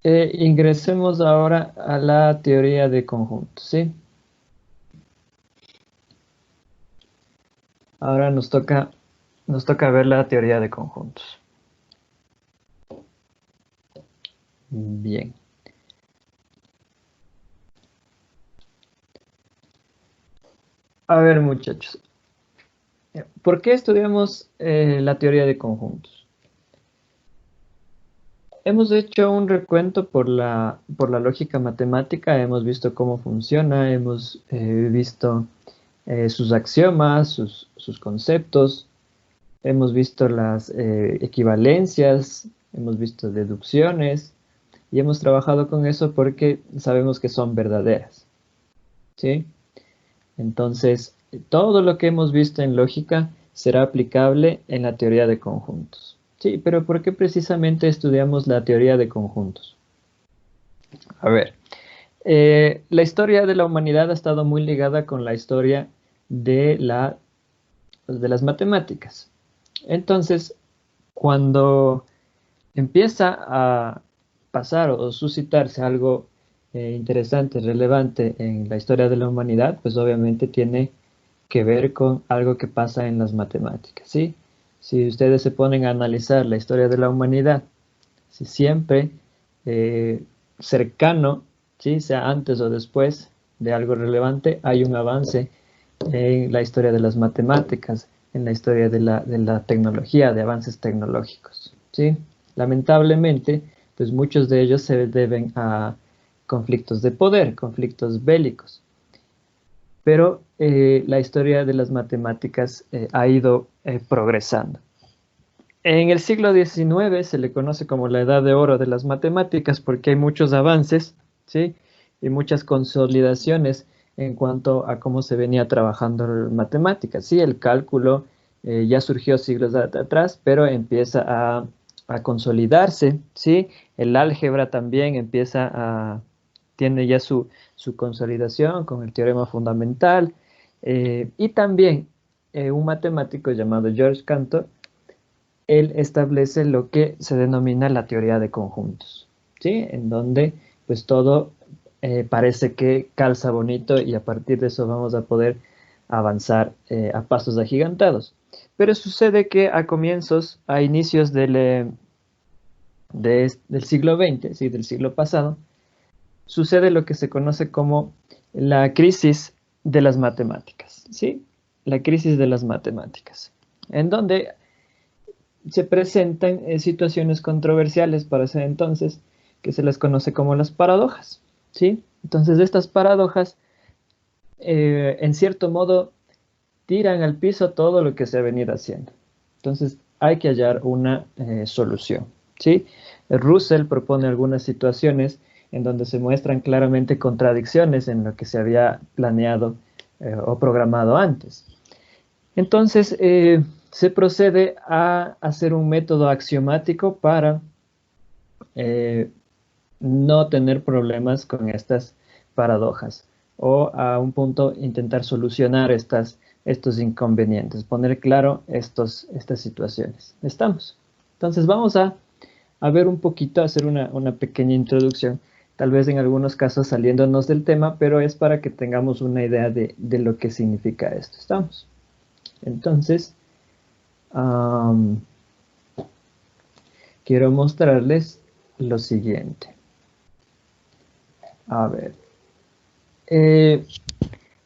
Ingresemos ahora a la teoría de conjuntos, ¿sí? Ahora nos toca ver la teoría de conjuntos. Bien. A ver, muchachos, ¿por qué estudiamos la teoría de conjuntos? Hemos hecho un recuento por la lógica matemática, hemos visto cómo funciona, hemos visto sus axiomas, sus conceptos, hemos visto las equivalencias, hemos visto deducciones y hemos trabajado con eso porque sabemos que son verdaderas, ¿sí? Entonces, todo lo que hemos visto en lógica será aplicable en la teoría de conjuntos. Sí, pero ¿por qué precisamente estudiamos la teoría de conjuntos? A ver, la historia de la humanidad ha estado muy ligada con la historia de de las matemáticas. Entonces, cuando empieza a pasar o suscitarse algo interesante, relevante en la historia de la humanidad, pues obviamente tiene que ver con algo que pasa en las matemáticas, ¿sí? Si ustedes se ponen a analizar la historia de la humanidad, si siempre eh, cercano, ¿sí? Sea antes o después de algo relevante, hay un avance en la historia de las matemáticas, en la historia de la tecnología, de avances tecnológicos, ¿sí? Lamentablemente, pues muchos de ellos se deben a conflictos de poder, conflictos bélicos, pero la historia de las matemáticas ha ido progresando. En el siglo XIX se le conoce como la edad de oro de las matemáticas porque hay muchos avances, ¿sí? Y muchas consolidaciones en cuanto a cómo se venía trabajando matemáticas. Sí, el cálculo ya surgió siglos atrás, pero empieza a consolidarse, ¿sí? El álgebra también tiene ya su consolidación con el teorema fundamental. Y también un matemático llamado George Cantor él establece lo que se denomina la teoría de conjuntos, ¿sí? En donde pues todo parece que calza bonito y a partir de eso vamos a poder avanzar a pasos agigantados. Pero sucede que a comienzos, a inicios del siglo XX, ¿sí? Del siglo pasado, sucede lo que se conoce como la crisis de las matemáticas, ¿sí? La crisis de las matemáticas, en donde se presentan situaciones controversiales para ese entonces, que se les conoce como las paradojas, ¿sí? Entonces, estas paradojas, en cierto modo, tiran al piso todo lo que se ha venido haciendo. Entonces, hay que hallar una solución, ¿sí? Russell propone algunas situaciones en donde se muestran claramente contradicciones en lo que se había planeado o programado antes. Entonces, se procede a hacer un método axiomático para eh, no tener problemas con estas paradojas o a un punto intentar solucionar estos inconvenientes, poner claro estas situaciones. ¿Estamos? Entonces vamos a ver un poquito, hacer una pequeña introducción, tal vez en algunos casos saliéndonos del tema, pero es para que tengamos una idea de lo que significa esto. ¿Estamos? Entonces, Am, quiero mostrarles lo siguiente. A ver, eh,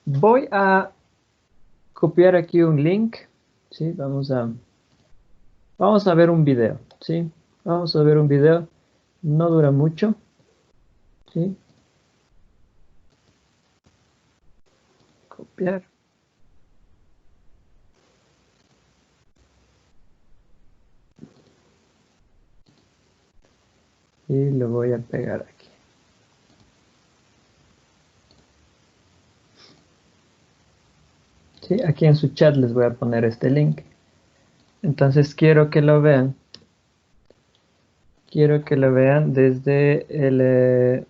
voy a copiar aquí un link, ¿sí? Vamos a ver un video, ¿sí? Vamos a ver un video, no dura mucho, ¿sí? Copiar y lo voy a pegar aquí. ¿Sí? Aquí en su chat les voy a poner este link. Entonces quiero que lo vean desde el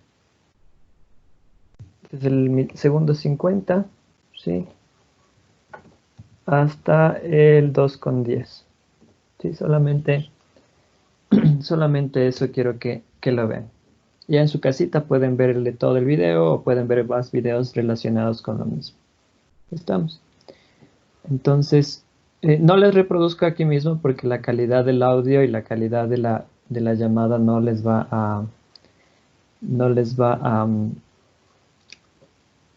segundo 50, ¿sí? Hasta el 2,10. Sí, solamente eso quiero que lo vean. Ya en su casita pueden verle todo el video o pueden ver más videos relacionados con lo mismo. Estamos. Entonces, no les reproduzco aquí mismo porque la calidad del audio y la calidad de la llamada no les va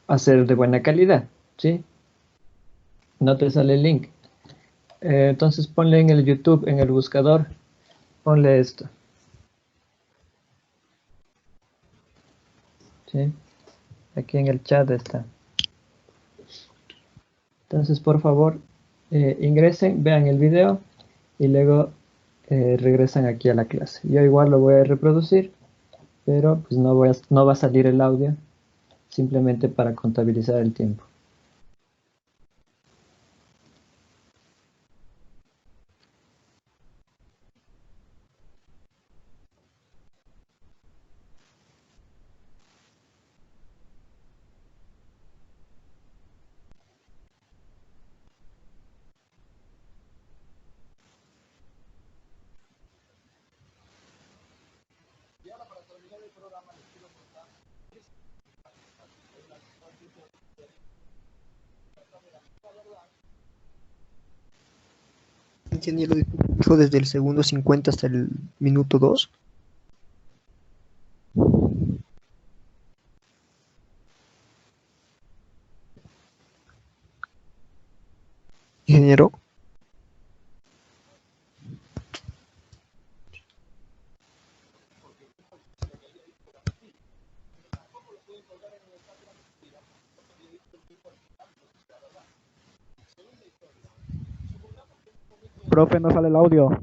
a ser de buena calidad, ¿sí? No te sale el link. Entonces ponle en el YouTube, en el buscador, ponle esto, ¿sí? Aquí en el chat está. Entonces, por favor, ingresen, vean el video y luego regresan aquí a la clase. Yo igual lo voy a reproducir, pero pues no va a salir el audio, simplemente para contabilizar el tiempo. Ingeniero, disculpe, desde el segundo 50 hasta el minuto 2. Ingeniero, Profe, no sale el audio.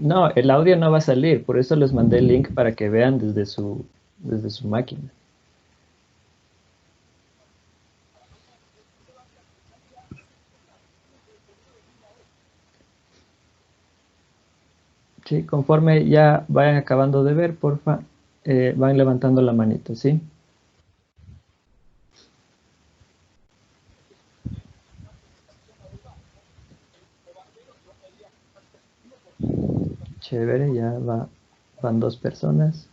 No, el audio no va a salir, por eso les mandé el link para que vean desde su máquina. Sí, conforme ya vayan acabando de ver, porfa, van levantando la manito, ¿sí? Chévere, van dos personas.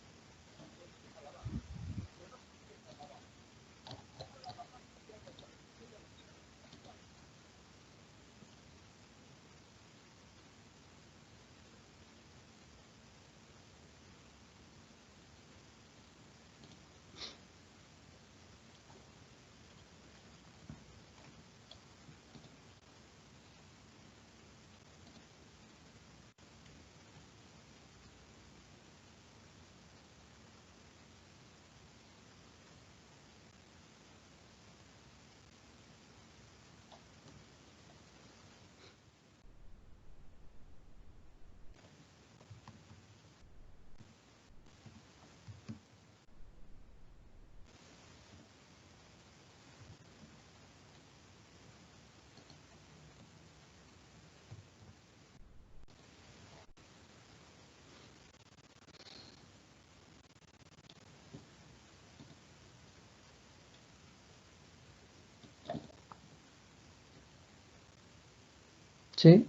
Sí,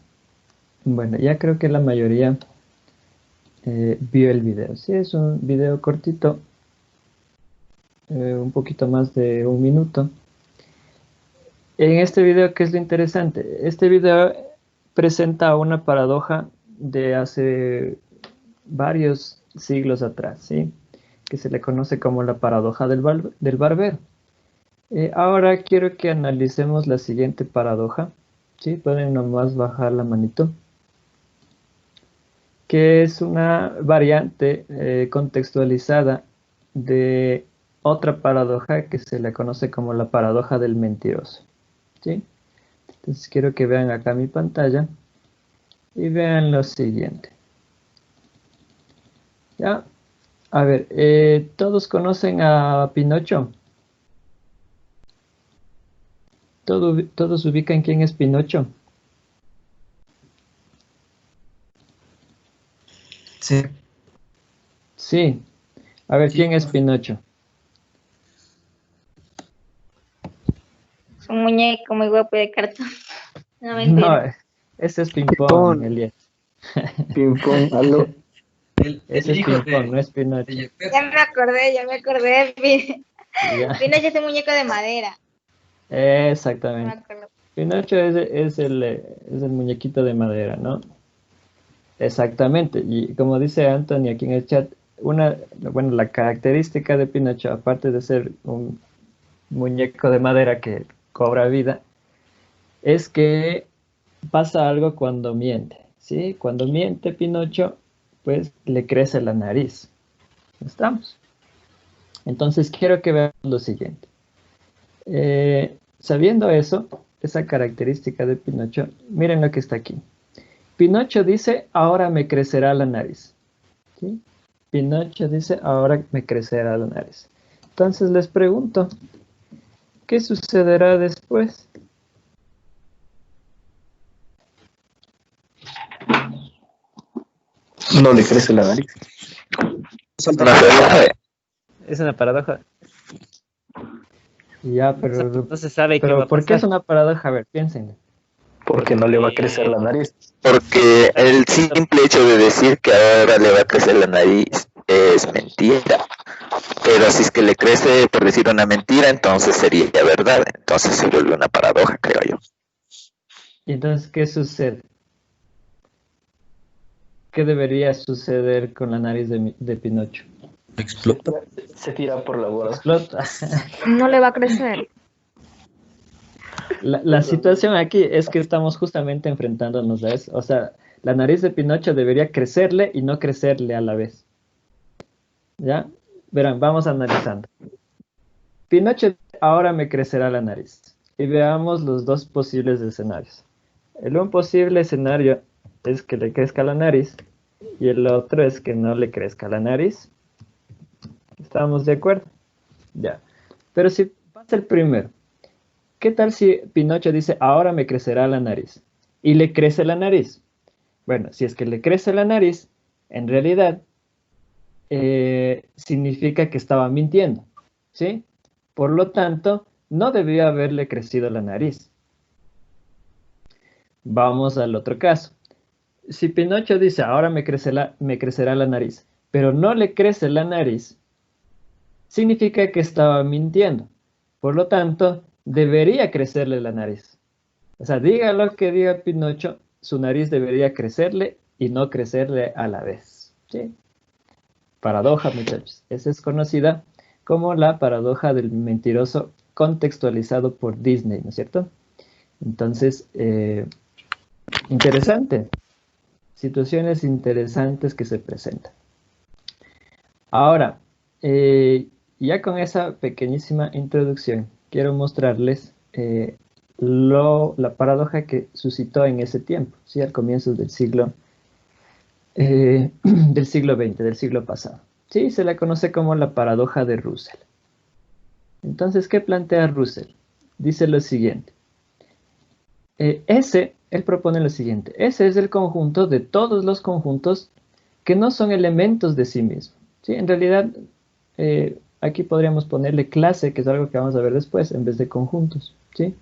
bueno, ya creo que la mayoría vio el video. Sí, es un video cortito, un poquito más de un minuto. En este video, ¿qué es lo interesante? Este video presenta una paradoja de hace varios siglos atrás, ¿sí? Que se le conoce como la paradoja del barbero. Ahora quiero que analicemos la siguiente paradoja, ¿sí? Pueden nomás bajar la manito, que es una variante contextualizada de otra paradoja que se le conoce como la paradoja del mentiroso, ¿sí? Entonces quiero que vean acá mi pantalla y vean lo siguiente. ¿Ya? A ver, ¿todos conocen a Pinocho? ¿Todos ubican quién es Pinocho? Sí. Sí. A ver, Sí. ¿quién es Pinocho? Es un muñeco muy guapo de cartón. No, No, mentira. ese es Ping Pong, Ping-pong. Elías. Ping-pong, aló. Ese es Ping Pong, no es Pinocho. Ya me acordé. Ya, Pinocho es un muñeco de madera. No me exactamente. acuerdo. Pinocho es el muñequito de madera, ¿no? Exactamente. Y como dice Anthony aquí en el chat, bueno, la característica de Pinocho, aparte de ser un muñeco de madera que cobra vida, es que pasa algo cuando miente, ¿sí? Cuando miente Pinocho, pues le crece la nariz. ¿Estamos? Entonces quiero que veamos lo siguiente. Sabiendo eso, esa característica de Pinocho, miren lo que está aquí. Pinocho dice, ahora me crecerá la nariz. ¿Sí? Pinocho dice, ahora me crecerá la nariz. Entonces les pregunto, ¿qué sucederá después? No le crece la nariz. Salta No por se la boca. sabe. Es una paradoja. Ya, No se sabe qué va pero a ¿por qué es pasar. una paradoja? A ver, piensen. Porque no le va a crecer la nariz. Porque el simple hecho de decir que ahora le va a crecer la nariz es mentira. Pero si es que le crece por decir una mentira, entonces sería verdad. Entonces se vuelve una paradoja, creo yo. ¿Y entonces qué sucede? ¿Qué debería suceder con la nariz de Pinocho? Explota. Se tira por la boda. Explota. No le va a crecer. La situación aquí es que estamos justamente enfrentándonos a eso. O sea, la nariz de Pinocho debería crecerle y no crecerle a la vez. ¿Ya? Verán, vamos analizando. Pinocho, ahora me crecerá la nariz. Y veamos los dos posibles escenarios. Un posible escenario es que le crezca la nariz y el otro es que no le crezca la nariz. ¿Estamos de acuerdo? Ya. Pero si pasa el primero, ¿qué tal si Pinocho dice, ahora me crecerá la nariz? Y le crece la nariz. Bueno, si es que le crece la nariz, en realidad significa que estaba mintiendo, ¿sí? Por lo tanto, no debió haberle crecido la nariz. Vamos al otro caso. Si Pinocho dice, ahora me crecerá la nariz, pero no le crece la nariz, significa que estaba mintiendo. Por lo tanto, debería crecerle la nariz. O sea, diga lo que diga Pinocho, su nariz debería crecerle y no crecerle a la vez. ¿Sí? Paradoja, muchachos. Esa es conocida como la paradoja del mentiroso contextualizado por Disney, ¿no es cierto? Entonces, interesante. Situaciones interesantes que se presentan. Ahora, ya con esa pequeñísima introducción, quiero mostrarles la paradoja que suscitó en ese tiempo, ¿sí? Al comienzo del siglo XX, del siglo pasado. Sí, se la conoce como la paradoja de Russell. Entonces, ¿qué plantea Russell? Dice lo siguiente. Él propone lo siguiente. S es el conjunto de todos los conjuntos que no son elementos de sí mismo. ¿Sí? En realidad, aquí podríamos ponerle clase, que es algo que vamos a ver después, en vez de conjuntos. ¿Sí?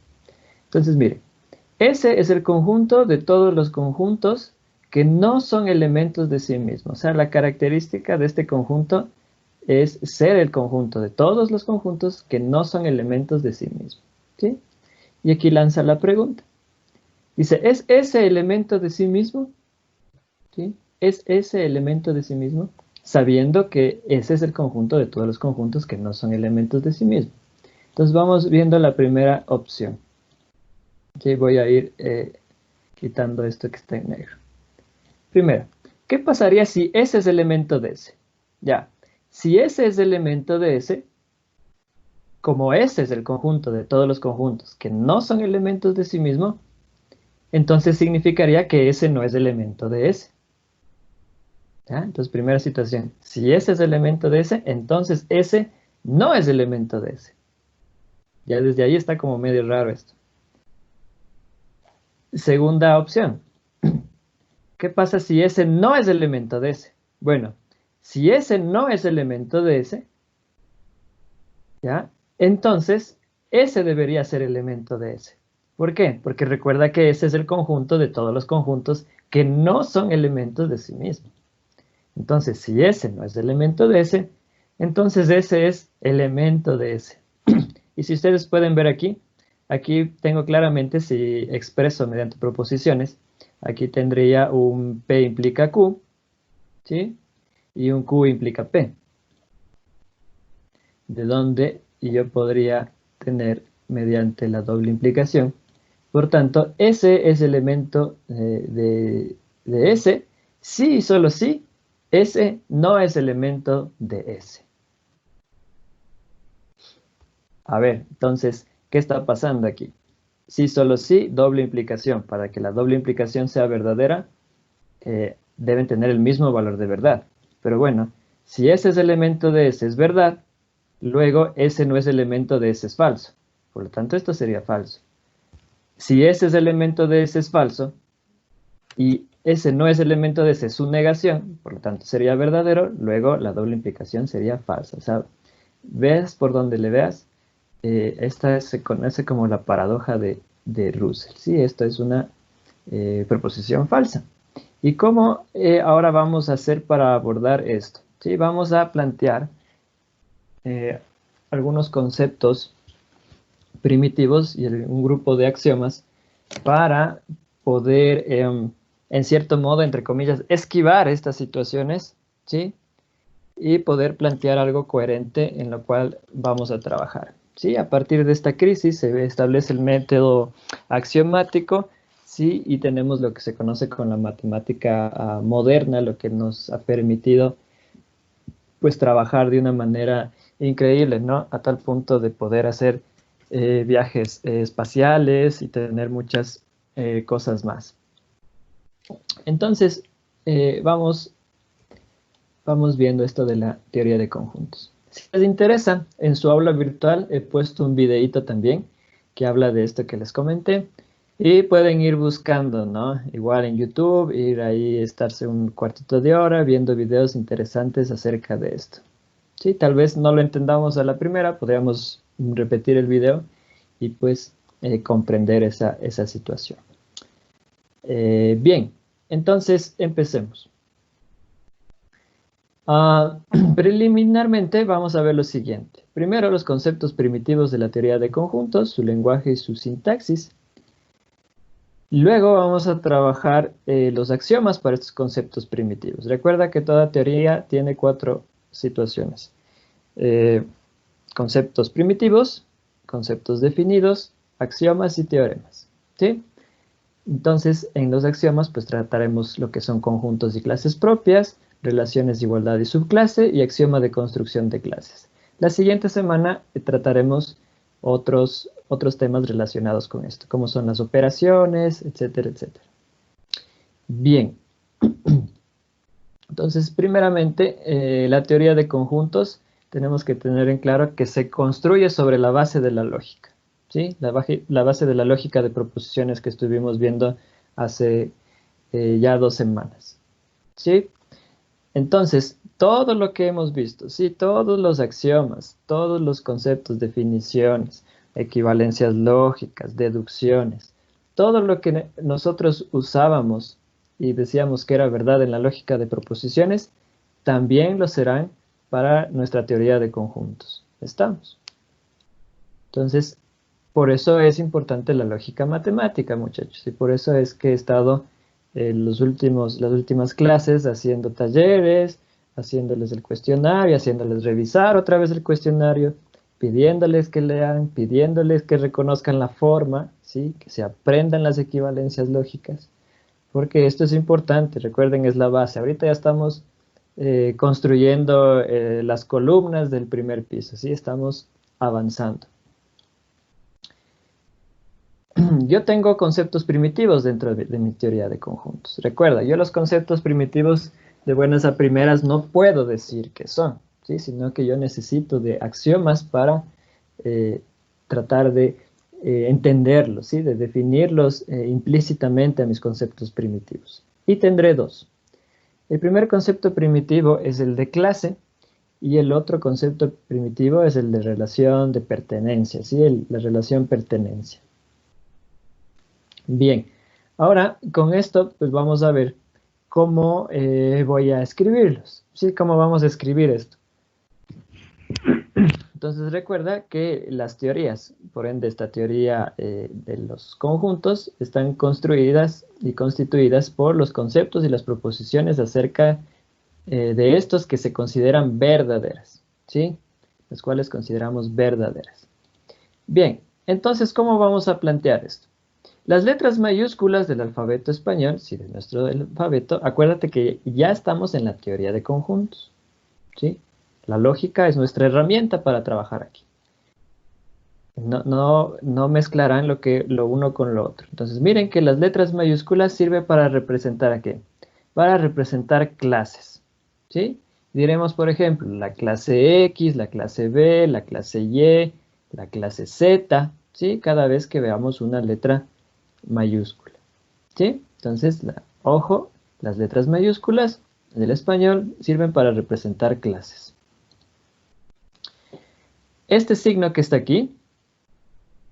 Entonces, mire, S es el conjunto de todos los conjuntos que no son elementos de sí mismo. O sea, la característica de este conjunto es ser el conjunto de todos los conjuntos que no son elementos de sí mismo. ¿Sí? Y aquí lanza la pregunta. Dice, ¿es ese elemento de sí mismo? ¿Sí? ¿Es ese elemento de sí mismo? Sabiendo que ese es el conjunto de todos los conjuntos que no son elementos de sí mismo. Entonces vamos viendo la primera opción. Aquí voy a ir quitando esto que está en negro. Primero, ¿qué pasaría si ese es elemento de ese? Ya, si ese es elemento de ese, como ese es el conjunto de todos los conjuntos que no son elementos de sí mismo, entonces significaría que ese no es elemento de ese. ¿Ya? Entonces, primera situación. Si S es elemento de S, entonces S no es elemento de S. Ya desde ahí está como medio raro esto. Segunda opción. ¿Qué pasa si S no es elemento de S? Bueno, si S no es elemento de S, ¿ya? Entonces S debería ser elemento de S. ¿Por qué? Porque recuerda que S es el conjunto de todos los conjuntos que no son elementos de sí mismos. Entonces, si S no es elemento de S, entonces S es elemento de S. Y si ustedes pueden ver aquí, aquí tengo claramente, si expreso mediante proposiciones, aquí tendría un P implica Q, ¿sí? Y un Q implica P. De donde yo podría tener mediante la doble implicación. Por tanto, S es elemento de S, sí y solo sí, S no es elemento de S. A ver, entonces, ¿qué está pasando aquí? Sí, solo sí, doble implicación. Para que la doble implicación sea verdadera, deben tener el mismo valor de verdad. Pero bueno, si S es elemento de S es verdad, luego S no es elemento de S es falso. Por lo tanto, esto sería falso. Si S es elemento de S es falso, y S no es elemento de S es su negación, por lo tanto sería verdadero, luego la doble implicación sería falsa. O sea, veas por donde le veas, esta se conoce como la paradoja de Russell. ¿Sí? Esto es una proposición falsa. ¿Y cómo ahora vamos a hacer para abordar esto? ¿Sí? Vamos a plantear algunos conceptos primitivos y un grupo de axiomas para poder, en cierto modo, entre comillas, esquivar estas situaciones, ¿sí? Y poder plantear algo coherente en lo cual vamos a trabajar. ¿Sí? A partir de esta crisis se establece el método axiomático, ¿sí? Y tenemos lo que se conoce con la matemática moderna, lo que nos ha permitido pues trabajar de una manera increíble, ¿no? A tal punto de poder hacer viajes espaciales y tener muchas cosas más. Entonces, vamos viendo esto de la teoría de conjuntos. Si les interesa, en su aula virtual he puesto un videíto también que habla de esto que les comenté. Y pueden ir buscando, ¿no? Igual en YouTube, ir ahí, estarse un cuartito de hora viendo videos interesantes acerca de esto. Sí, tal vez no lo entendamos a la primera, podríamos repetir el video y pues comprender esa situación. Bien, entonces empecemos. Preliminarmente vamos a ver lo siguiente. Primero, los conceptos primitivos de la teoría de conjuntos, su lenguaje y su sintaxis. Luego vamos a trabajar los axiomas para estos conceptos primitivos. Recuerda que toda teoría tiene 4 situaciones. Conceptos primitivos, conceptos definidos, axiomas y teoremas. ¿Sí? Entonces, en los axiomas, pues trataremos lo que son conjuntos y clases propias, relaciones de igualdad y subclase y axioma de construcción de clases. La siguiente semana trataremos otros temas relacionados con esto, como son las operaciones, etcétera, etcétera. Bien. Entonces, primeramente, la teoría de conjuntos tenemos que tener en claro que se construye sobre la base de la lógica, ¿sí? La base de la lógica de proposiciones que estuvimos viendo hace ya 2 semanas, ¿sí? Entonces, todo lo que hemos visto, ¿sí? Todos los axiomas, todos los conceptos, definiciones, equivalencias lógicas, deducciones, todo lo que nosotros usábamos y decíamos que era verdad en la lógica de proposiciones, también lo serán para nuestra teoría de conjuntos. ¿Estamos? Entonces, por eso es importante la lógica matemática, muchachos, y por eso es que he estado las últimas clases haciendo talleres, haciéndoles el cuestionario, haciéndoles revisar otra vez el cuestionario, pidiéndoles que lean, pidiéndoles que reconozcan la forma, ¿sí? Que se aprendan las equivalencias lógicas, porque esto es importante, recuerden, es la base. Ahorita ya estamos construyendo las columnas del primer piso, ¿sí? Estamos avanzando. Yo tengo conceptos primitivos dentro de mi teoría de conjuntos. Recuerda, yo los conceptos primitivos de buenas a primeras no puedo decir que son, ¿sí? Sino que yo necesito de axiomas para tratar de entenderlos, ¿sí? De definirlos implícitamente a mis conceptos primitivos. Y tendré dos. El primer concepto primitivo es el de clase y el otro concepto primitivo es el de relación de pertenencia, ¿sí? La relación pertenencia. Bien, ahora con esto pues vamos a ver cómo voy a escribirlos, ¿sí? ¿Cómo vamos a escribir esto? Entonces recuerda que las teorías, por ende esta teoría de los conjuntos, están construidas y constituidas por los conceptos y las proposiciones acerca de estos que se consideran verdaderas, ¿sí? Las cuales consideramos verdaderas. Bien, entonces, ¿cómo vamos a plantear esto? Las letras mayúsculas del alfabeto español, sí, de nuestro alfabeto, acuérdate que ya estamos en la teoría de conjuntos, ¿sí? La lógica es nuestra herramienta para trabajar aquí. No mezclarán lo uno con lo otro. Entonces, miren que las letras mayúsculas sirven para representar ¿a qué? Para representar clases, ¿sí? Diremos, por ejemplo, la clase X, la clase B, la clase Y, la clase Z, ¿sí? Cada vez que veamos una letra mayúscula, ¿sí? Entonces, ojo, las letras mayúsculas del español sirven para representar clases. Este signo que está aquí,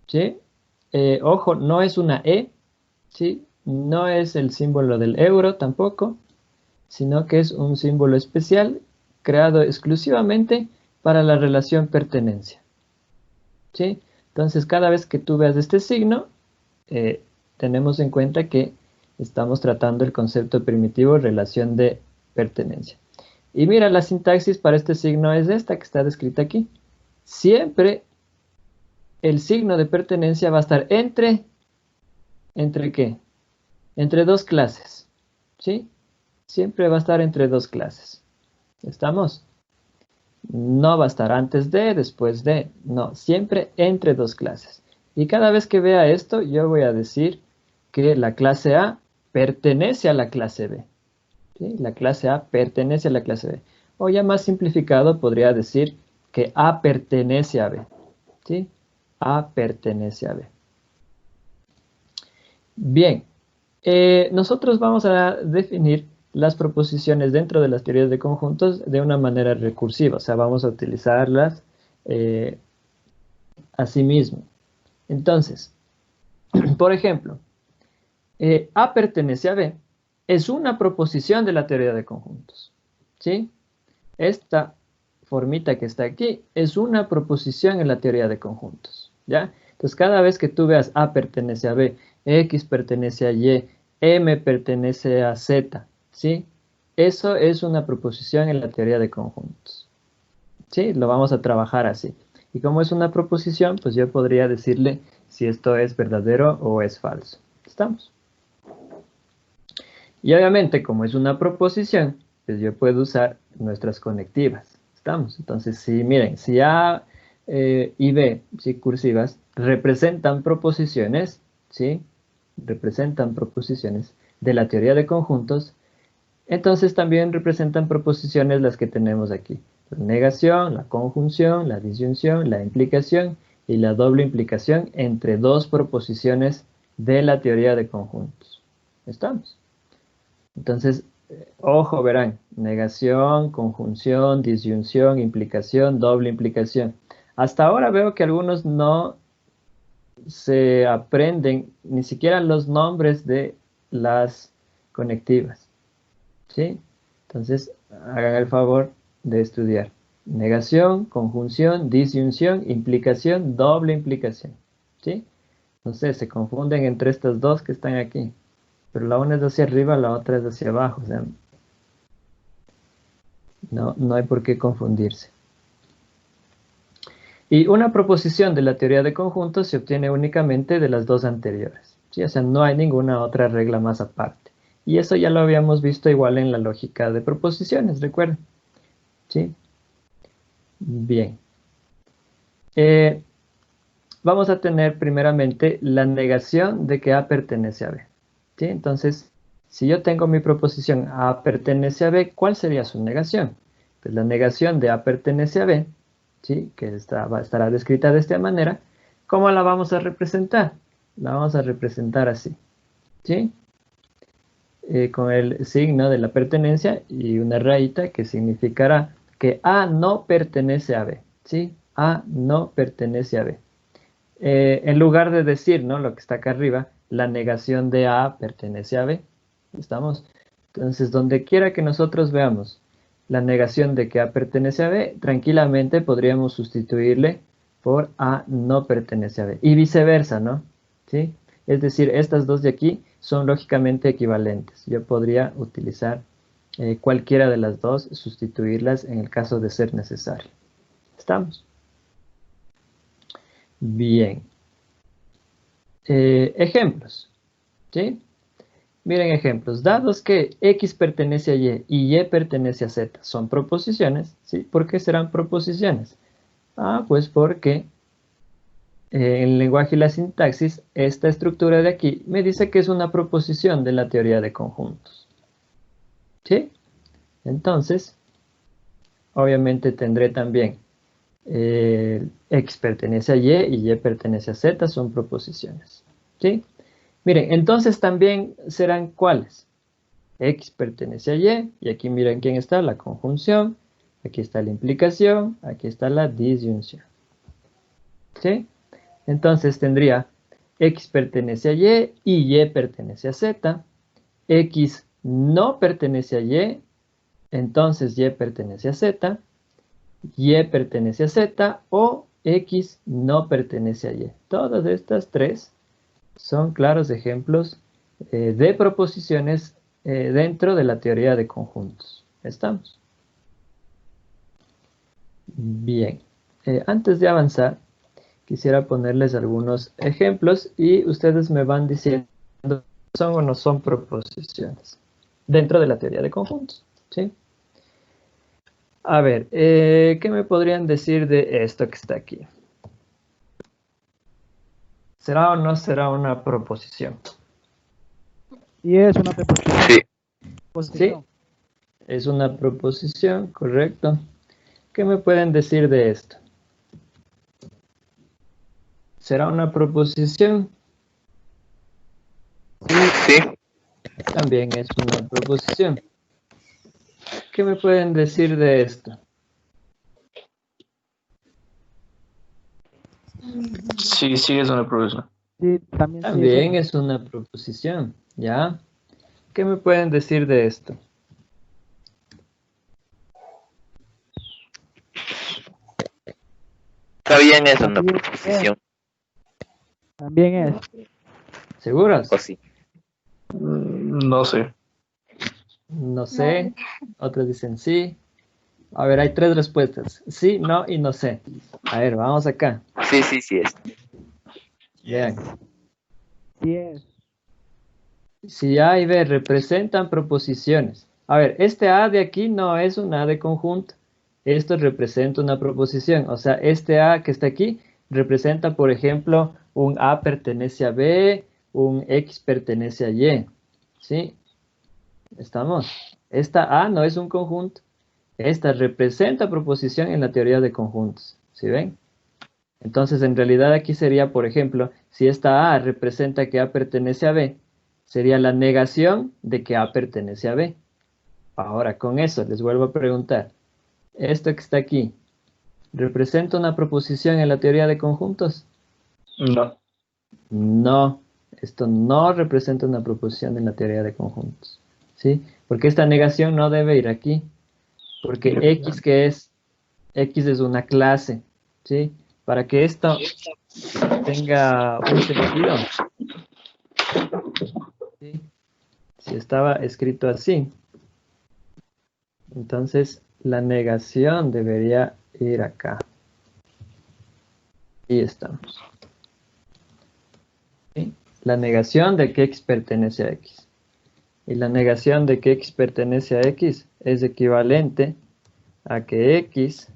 ¿sí? Ojo, no es una E, ¿sí? No es el símbolo del euro tampoco, sino que es un símbolo especial creado exclusivamente para la relación pertenencia, ¿sí? Entonces, cada vez que tú veas este signo, tenemos en cuenta que estamos tratando el concepto primitivo relación de pertenencia. Y mira, la sintaxis para este signo es esta que está descrita aquí. Siempre el signo de pertenencia va a estar ¿entre qué? Entre dos clases, ¿sí? Siempre va a estar entre dos clases. ¿Estamos? No va a estar antes de, después de. No, siempre entre dos clases. Y cada vez que vea esto, yo voy a decir que la clase A pertenece a la clase B, ¿sí? La clase A pertenece a la clase B. O ya más simplificado, podría decir que A pertenece a B, ¿sí? A pertenece a B. Bien, nosotros vamos a definir las proposiciones dentro de las teorías de conjuntos de una manera recursiva, o sea, vamos a utilizarlas a sí mismo. Entonces, por ejemplo, A pertenece a B es una proposición de la teoría de conjuntos, ¿sí? Esta formita que está aquí es una proposición en la teoría de conjuntos, ¿ya? Entonces, cada vez que tú veas A pertenece a B, X pertenece a Y, M pertenece a Z, ¿sí? Eso es una proposición en la teoría de conjuntos, ¿sí? Lo vamos a trabajar así. Y como es una proposición, pues yo podría decirle si esto es verdadero o es falso. ¿Estamos? Y obviamente, como es una proposición, pues yo puedo usar nuestras conectivas. ¿Estamos? Entonces, si miren, si A y B, si cursivas, representan proposiciones, ¿sí? Representan proposiciones de la teoría de conjuntos, entonces también representan proposiciones las que tenemos aquí. La negación, la conjunción, la disyunción, la implicación y la doble implicación entre dos proposiciones de la teoría de conjuntos. ¿Estamos? Entonces, ojo, verán, negación, conjunción, disyunción, implicación, doble implicación. Hasta ahora veo que algunos no se aprenden ni siquiera los nombres de las conectivas, ¿sí? Entonces, hagan el favor de estudiar. Negación, conjunción, disyunción, implicación, doble implicación, ¿sí? Entonces, se confunden entre estas dos que están aquí. Pero la una es hacia arriba, la otra es hacia abajo. O sea, no hay por qué confundirse. Y una proposición de la teoría de conjuntos se obtiene únicamente de las dos anteriores, ¿sí? O sea, no hay ninguna otra regla más aparte. Y eso ya lo habíamos visto igual en la lógica de proposiciones, recuerden, ¿sí? Bien. Vamos a tener primeramente la negación de que A pertenece a B, ¿sí? Entonces, Si yo tengo mi proposición A pertenece a B, ¿cuál sería su negación? Pues la negación de A pertenece a B, ¿sí? Que estará descrita de esta manera. ¿Cómo la vamos a representar? La vamos a representar así, ¿sí? Con el signo de la pertenencia y una rayita que significará que A no pertenece a B, ¿sí? A no pertenece a B. En lugar de decir, ¿no? Lo que está acá arriba, la negación de A pertenece a B. ¿Estamos? Entonces, donde quiera que nosotros veamos la negación de que A pertenece a B, tranquilamente podríamos sustituirle por A no pertenece a B. Y viceversa, ¿no? ¿Sí? Es decir, estas dos de aquí son lógicamente equivalentes. Yo podría utilizar cualquiera de las dos, sustituirlas en el caso de ser necesario. ¿Estamos? Bien. Ejemplos. ¿Sí? Miren ejemplos. Dados que X pertenece a Y pertenece a Z, son proposiciones. ¿Sí? ¿Por qué serán proposiciones? Pues porque en el lenguaje y la sintaxis, esta estructura de aquí me dice que es una proposición de la teoría de conjuntos. ¿Sí? Entonces, obviamente tendré también X pertenece a y pertenece a Z, son proposiciones. ¿Sí? Miren, entonces también serán ¿cuáles? X pertenece a y aquí miren quién está, la conjunción, aquí está la implicación, aquí está la disyunción. ¿Sí? Entonces tendría X pertenece a y pertenece a Z, X no pertenece a Y, entonces Y pertenece a Z, Y pertenece a Z o X no pertenece a Y. Todas estas tres son claros ejemplos de proposiciones dentro de la teoría de conjuntos. ¿Estamos? Bien. Antes de avanzar, quisiera ponerles algunos ejemplos y ustedes me van diciendo si son o no son proposiciones dentro de la teoría de conjuntos. ¿Sí? A ver, ¿qué me podrían decir de esto que está aquí? ¿Será o no será una proposición? Y es una proposición. Sí. Sí, es una proposición, correcto. ¿Qué me pueden decir de esto? ¿Será una proposición? Sí. También es una proposición. ¿Qué me pueden decir de esto? Sí, sí, es una proposición. Sí, también, También es una proposición, ¿ya? ¿Qué me pueden decir de esto? También es una proposición. También es. ¿Seguros? ¿O sí? No sé. No sé. Otros dicen sí. A ver, hay tres respuestas. Sí, no y no sé. A ver, vamos acá. Sí, sí, sí es. Vean. Sí es. Si A y B representan proposiciones. A ver, este A de aquí no es un A de conjunto. Esto representa una proposición. O sea, este A que está aquí representa, por ejemplo, un A pertenece a B, un X pertenece a Y. ¿Sí? ¿Estamos? Esta A no es un conjunto. Esta representa proposición en la teoría de conjuntos. ¿Sí ven? Entonces, en realidad aquí sería, por ejemplo, si esta A representa que A pertenece a B, sería la negación de que A pertenece a B. Ahora, con eso les vuelvo a preguntar. ¿Esto que está aquí representa una proposición en la teoría de conjuntos? No. No, esto no representa una proposición en la teoría de conjuntos. ¿Sí? Porque esta negación no debe ir aquí. Porque X, ¿qué es? X es una clase. ¿Sí? Para que esto tenga un sentido. ¿Sí? Si estaba escrito así, entonces la negación debería ir acá. Ahí estamos. ¿Sí? La negación de que X pertenece a X. Y la negación de que X pertenece a X es equivalente a que X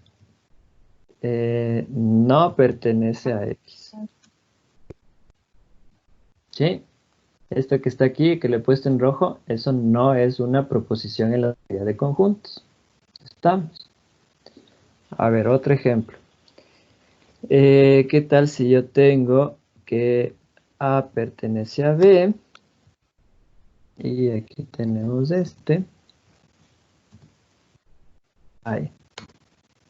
no pertenece a X. ¿Sí? Esto que está aquí, que le he puesto en rojo, eso no es una proposición en la teoría de conjuntos. Estamos. A ver, otro ejemplo. ¿Qué tal si yo tengo que A pertenece a B? Y aquí tenemos este. Ahí.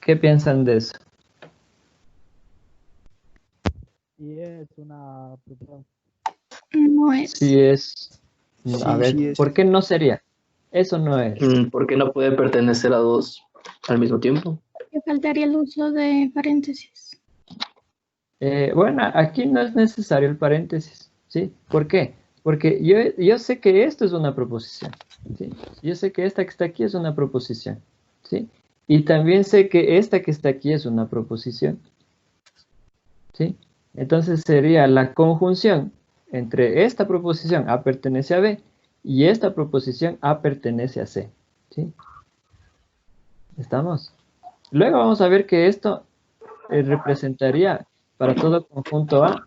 ¿Qué piensan de eso? Y es una propiedad. No es. Sí es. A Sí, ver, sí es. ¿por qué no sería? Eso no es. ¿Por qué no puede pertenecer a dos al mismo tiempo? Le faltaría el uso de paréntesis. Bueno, aquí no es necesario el paréntesis, ¿sí? ¿Por qué? Porque yo sé que esto es una proposición, ¿sí? Yo sé que esta que está aquí es una proposición, ¿sí? Y también sé que esta que está aquí es una proposición, ¿sí? Entonces sería la conjunción entre esta proposición A pertenece a B y esta proposición A pertenece a C, ¿sí? ¿Estamos? Luego vamos a ver que esto representaría para todo conjunto A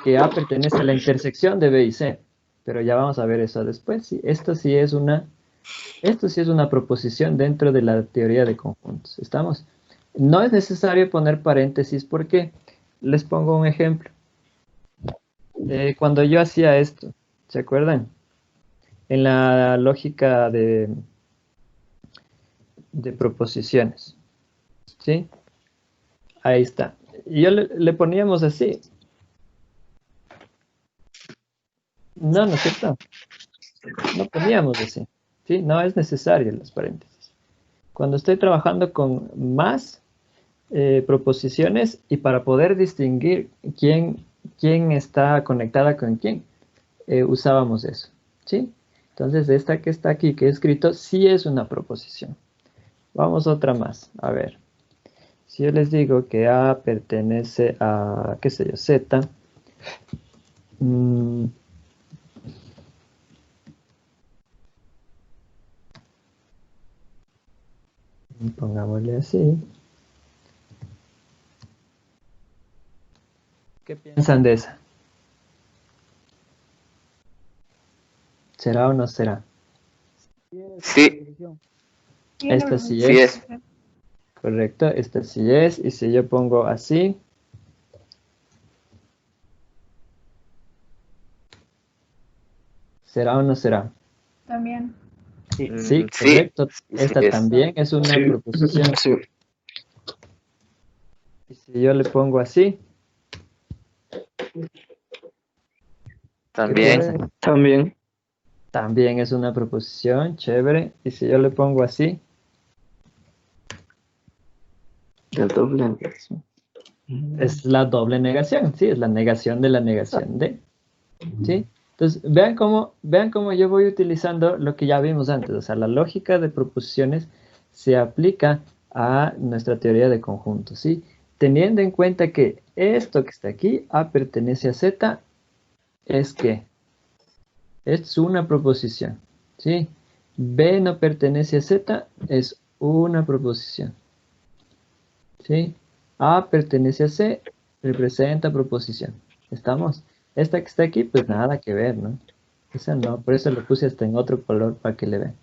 que A pertenece a la intersección de B y C. Pero ya vamos a ver eso después. ¿Sí? Esto sí es una proposición dentro de la teoría de conjuntos. ¿Estamos? No es necesario poner paréntesis porque les pongo un ejemplo. Cuando yo hacía esto, ¿se acuerdan? En la lógica de proposiciones. ¿Sí? Ahí está. Y yo le poníamos así. No, ¿no es cierto? No poníamos así. ¿Sí? No es necesario los paréntesis. Cuando estoy trabajando con más proposiciones y para poder distinguir quién está conectada con quién, usábamos eso. ¿Sí? Entonces, esta que está aquí, que he escrito, sí es una proposición. Vamos a otra más. A ver. Si yo les digo que A pertenece a, qué sé yo, Z, pongámosle así. ¿Qué piensan de esa? ¿Será o no será? Sí, Esta sí sí es. es. Correcto, esta sí es. Y si yo pongo así. ¿Será o no será? También. Sí, Sí, correcto. sí Esta es. también es una Sí. proposición. Sí. Y si yo le pongo así. También. piensan? También. También es una proposición, chévere. Y si yo le pongo así. El doble negación. Es la doble negación, sí, es la negación de la negación de. ¿Sí? Entonces, vean cómo yo voy utilizando lo que ya vimos antes. O sea, la lógica de proposiciones se aplica a nuestra teoría de conjuntos, ¿sí? Teniendo en cuenta que esto que está aquí, A pertenece a Z, es que es una proposición, ¿sí? B no pertenece a Z, es una proposición, ¿sí? A pertenece a C, representa proposición. ¿Estamos? Esta que está aquí, pues nada que ver, ¿no? Esa no, por eso lo puse hasta en otro color para que le vean.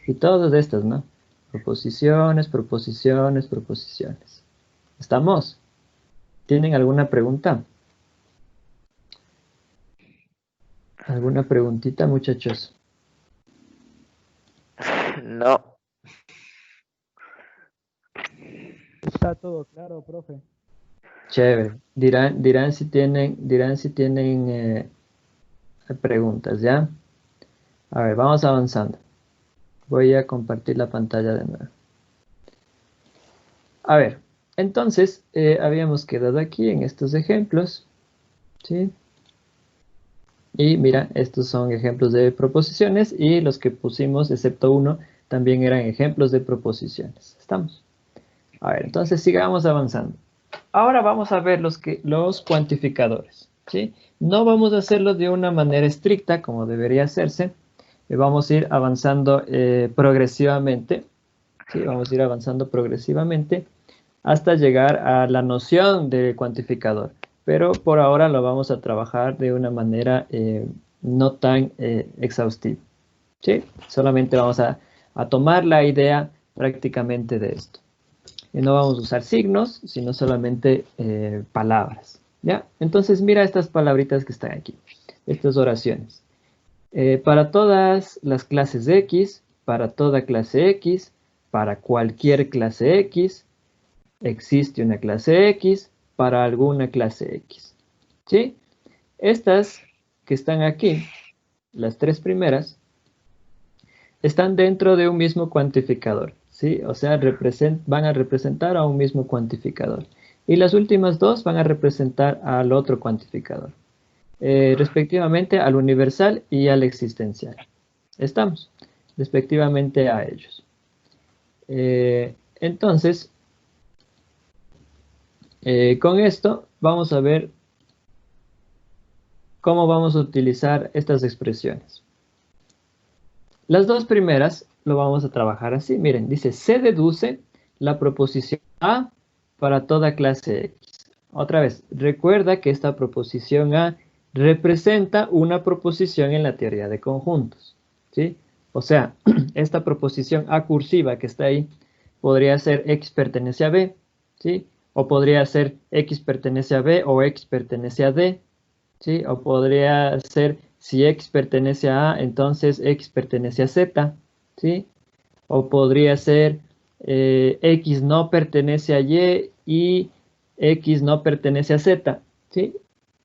Y todas estas, ¿no? Proposiciones, proposiciones, proposiciones. ¿Estamos? ¿Tienen alguna pregunta? ¿Alguna preguntita, muchachos? No. Está todo claro, profe. Chévere. Dirán si tienen preguntas, ¿ya? A ver, vamos avanzando. Voy a compartir la pantalla de nuevo. A ver, entonces, habíamos quedado aquí en estos ejemplos, ¿sí? Y mira, estos son ejemplos de proposiciones y los que pusimos, excepto uno, también eran ejemplos de proposiciones. ¿Estamos? A ver, entonces sigamos avanzando. Ahora vamos a ver los cuantificadores, ¿sí? No vamos a hacerlo de una manera estricta como debería hacerse. Vamos a ir avanzando progresivamente, ¿sí? Vamos a ir avanzando progresivamente hasta llegar a la noción de cuantificador. Pero por ahora lo vamos a trabajar de una manera no tan exhaustivo. ¿Sí? Solamente vamos a tomar la idea prácticamente de esto. Y no vamos a usar signos, sino solamente palabras. ¿Ya? Entonces mira estas palabritas que están aquí, estas oraciones. Para todas las clases de X, para toda clase X, para cualquier clase X, existe una clase X, para alguna clase X. ¿Sí? Estas que están aquí, las tres primeras, están dentro de un mismo cuantificador. ¿Sí? O sea, van a representar a un mismo cuantificador. Y las últimas dos van a representar al otro cuantificador. Respectivamente al universal y al existencial. ¿Estamos? Respectivamente a ellos. Entonces, con esto vamos a ver cómo vamos a utilizar estas expresiones. Las dos primeras lo vamos a trabajar así. Miren, dice, se deduce la proposición A para toda clase X. Otra vez, recuerda que esta proposición A representa una proposición en la teoría de conjuntos. ¿Sí? O sea, esta proposición A cursiva que está ahí podría ser X pertenece a B, ¿sí? O podría ser X pertenece a B o X pertenece a D, ¿sí? O podría ser, si X pertenece a A, entonces X pertenece a Z, ¿sí? O podría ser X no pertenece a Y y X no pertenece a Z, ¿sí?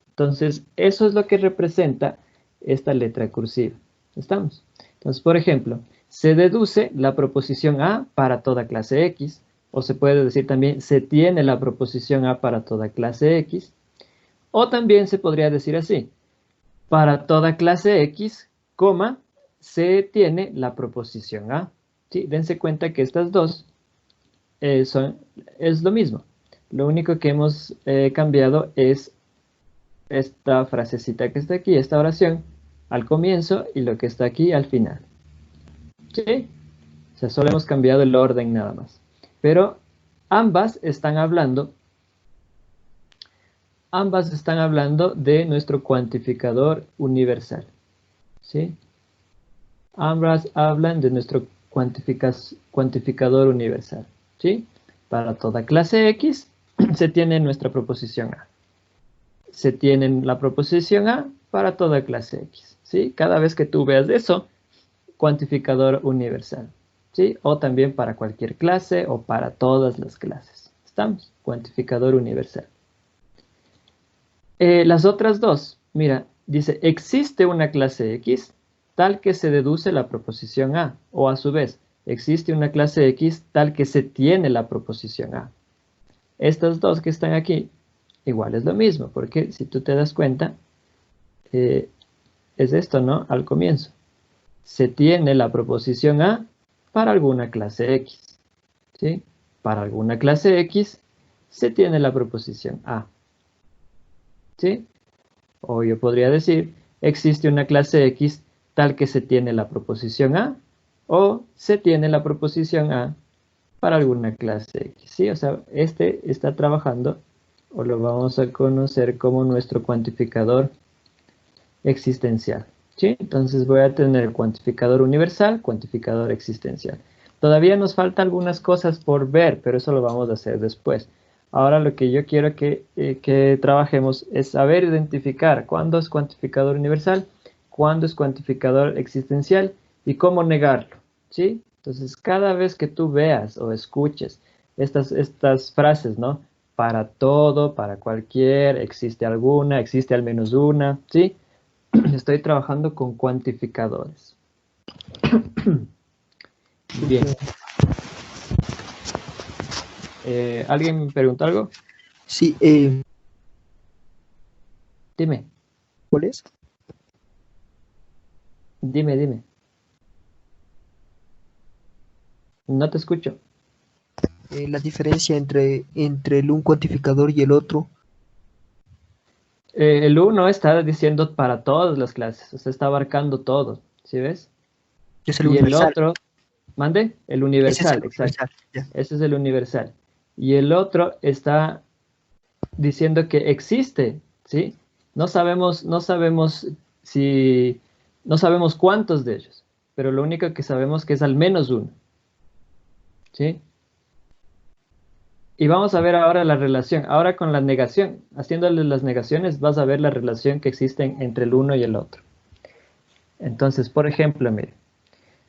Entonces, eso es lo que representa esta letra cursiva. ¿Estamos? Entonces, por ejemplo, se deduce la proposición A para toda clase X, o se puede decir también, se tiene la proposición A para toda clase X, o también se podría decir así, para toda clase X, coma, se tiene la proposición A. ¿Sí? Dense cuenta que estas dos es lo mismo. Lo único que hemos cambiado es esta frasecita que está aquí, esta oración, al comienzo y lo que está aquí al final. ¿Sí? O sea, solo hemos cambiado el orden nada más. Pero ambas están hablando de nuestro cuantificador universal. ¿Sí? Ambas hablan de nuestro cuantificador universal. ¿Sí? Para toda clase X se tiene nuestra proposición A. Se tiene la proposición A para toda clase X. ¿Sí? Cada vez que tú veas eso, cuantificador universal. ¿Sí? O también para cualquier clase o para todas las clases. ¿Estamos? Cuantificador universal. Las otras dos, mira, dice, existe una clase X tal que se deduce la proposición A. O a su vez, existe una clase X tal que se tiene la proposición A. Estas dos que están aquí, igual es lo mismo, porque si tú te das cuenta, es esto, ¿no? Al comienzo. Se tiene la proposición A para alguna clase X. ¿Sí? Para alguna clase X se tiene la proposición A. ¿Sí? O yo podría decir, existe una clase X tal que se tiene la proposición A o se tiene la proposición A para alguna clase X. ¿Sí? O sea, este está trabajando o lo vamos a conocer como nuestro cuantificador existencial. ¿Sí? Entonces voy a tener cuantificador universal, cuantificador existencial. Todavía nos falta algunas cosas por ver, pero eso lo vamos a hacer después. Ahora lo que yo quiero que trabajemos es saber identificar cuándo es cuantificador universal, cuándo es cuantificador existencial y cómo negarlo. ¿Sí? Entonces cada vez que tú veas o escuches estas frases, ¿no? Para todo, para cualquier, existe alguna, existe al menos una, ¿sí? Estoy trabajando con cuantificadores. Bien. ¿Alguien me preguntó algo? Sí, Dime. ¿cuál es? Dime. No te escucho. La diferencia entre un cuantificador y el otro. El 1 está diciendo para todas las clases, o sea, está abarcando todo, ¿sí ves? Es el Y universal. el otro, ¿mande? El universal, Ese es el exacto. universal, ya. Ese es el universal. Y el otro está diciendo que existe, ¿sí? No sabemos si no sabemos cuántos de ellos, pero lo único que sabemos que es al menos uno. ¿Sí? Y vamos a ver ahora la relación. Ahora con la negación, haciéndole las negaciones, vas a ver la relación que existe entre el uno y el otro. Entonces, por ejemplo, mire,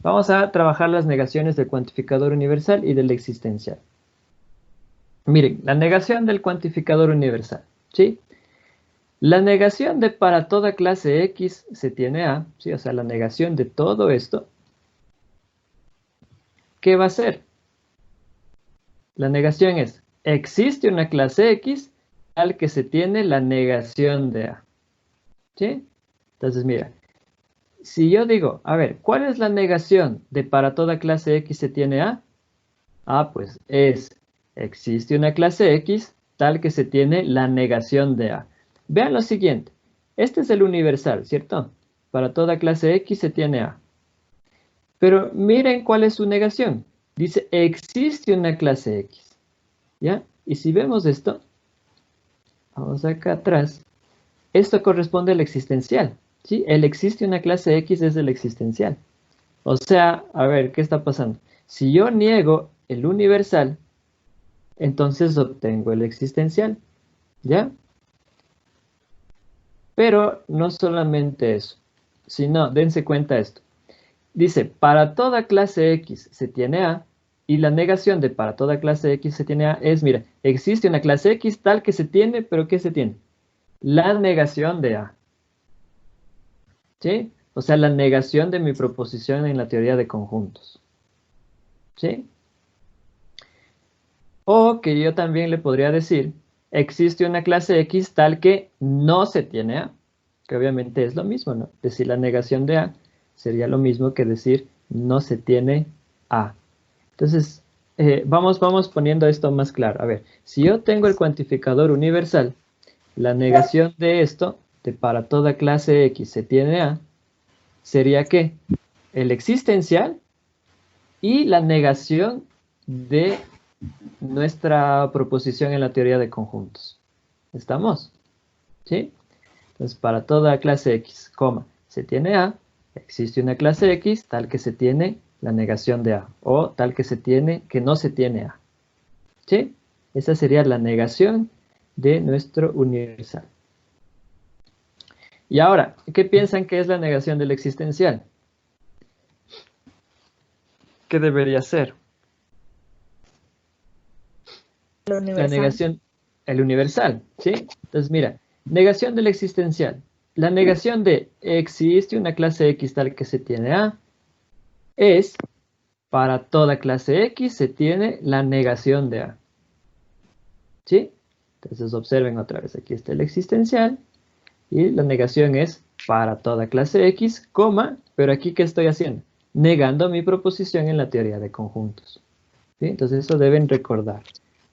vamos a trabajar las negaciones del cuantificador universal y del existencial. Miren, la negación del cuantificador universal, ¿sí? La negación de para toda clase X se tiene a, ¿sí? O sea, la negación de todo esto, ¿qué va a ser? La negación es, existe una clase X al que se tiene la negación de A. ¿Sí? Entonces, mira, si yo digo, a ver, ¿cuál es la negación de para toda clase X se tiene A? Ah, pues es, existe una clase X tal que se tiene la negación de A. Vean lo siguiente, este es el universal, ¿cierto? Para toda clase X se tiene A. Pero miren cuál es su negación. Dice, existe una clase X, ¿ya? Y si vemos esto, vamos acá atrás, esto corresponde al existencial, ¿sí? El existe una clase X es el existencial. O sea, a ver, ¿qué está pasando? Si yo niego el universal, entonces obtengo el existencial, ¿ya? Pero no solamente eso, sino, dense cuenta esto. Dice, para toda clase X se tiene A, y la negación de para toda clase X se tiene A es, mira, existe una clase X tal que se tiene, pero ¿qué se tiene? La negación de A. ¿Sí? O sea, la negación de mi proposición en la teoría de conjuntos. ¿Sí? O que yo también le podría decir, existe una clase X tal que no se tiene A. Que obviamente es lo mismo, ¿no? Decir la negación de A sería lo mismo que decir no se tiene A. Entonces, vamos poniendo esto más claro. A ver, si yo tengo el cuantificador universal, la negación de esto, de para toda clase X se tiene A, sería ¿qué? El existencial y la negación de nuestra proposición en la teoría de conjuntos. ¿Estamos? ¿Sí? Entonces, para toda clase X, se tiene A, existe una clase X tal que se tiene la negación de A, o tal que se tiene, que no se tiene A. ¿Sí? Esa sería la negación de nuestro universal. Y ahora, ¿qué piensan que es la negación del existencial? ¿Qué debería ser? La negación, el universal, ¿sí? Entonces, mira, negación del existencial. La negación de existe una clase X tal que se tiene A es para toda clase X se tiene la negación de A. ¿Sí? Entonces observen otra vez, aquí está el existencial y la negación es para toda clase X, pero aquí ¿qué estoy haciendo? Negando mi proposición en la teoría de conjuntos. ¿Sí? Entonces eso deben recordar.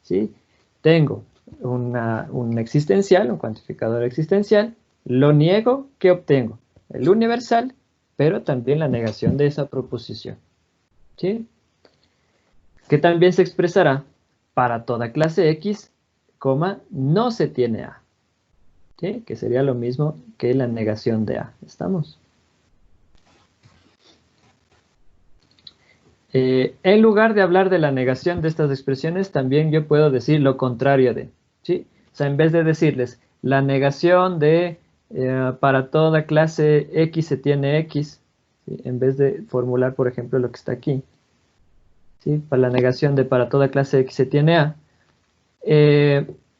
¿Sí? Tengo un existencial, un cuantificador existencial, lo niego, ¿qué obtengo? El universal, pero también la negación de esa proposición. ¿Sí? Que también se expresará para toda clase X, no se tiene A. ¿Sí? Que sería lo mismo que la negación de A. ¿Estamos? En lugar de hablar de la negación de estas expresiones, también yo puedo decir lo contrario de. ¿Sí? O sea, en vez de decirles la negación de para toda clase X se tiene X, ¿sí? En vez de formular, por ejemplo, lo que está aquí. ¿Sí? Para la negación de para toda clase X se tiene A,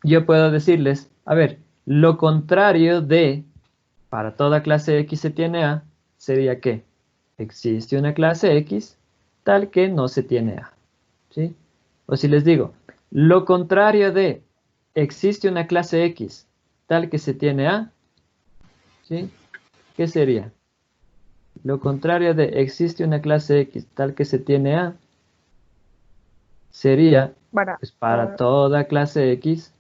yo puedo decirles, a ver, lo contrario de para toda clase X se tiene A sería que existe una clase X tal que no se tiene A. ¿Sí? O si les digo, lo contrario de existe una clase X tal que se tiene A, ¿sí? ¿Qué sería? Lo contrario de existe una clase X tal que se tiene A sería, pues para toda clase X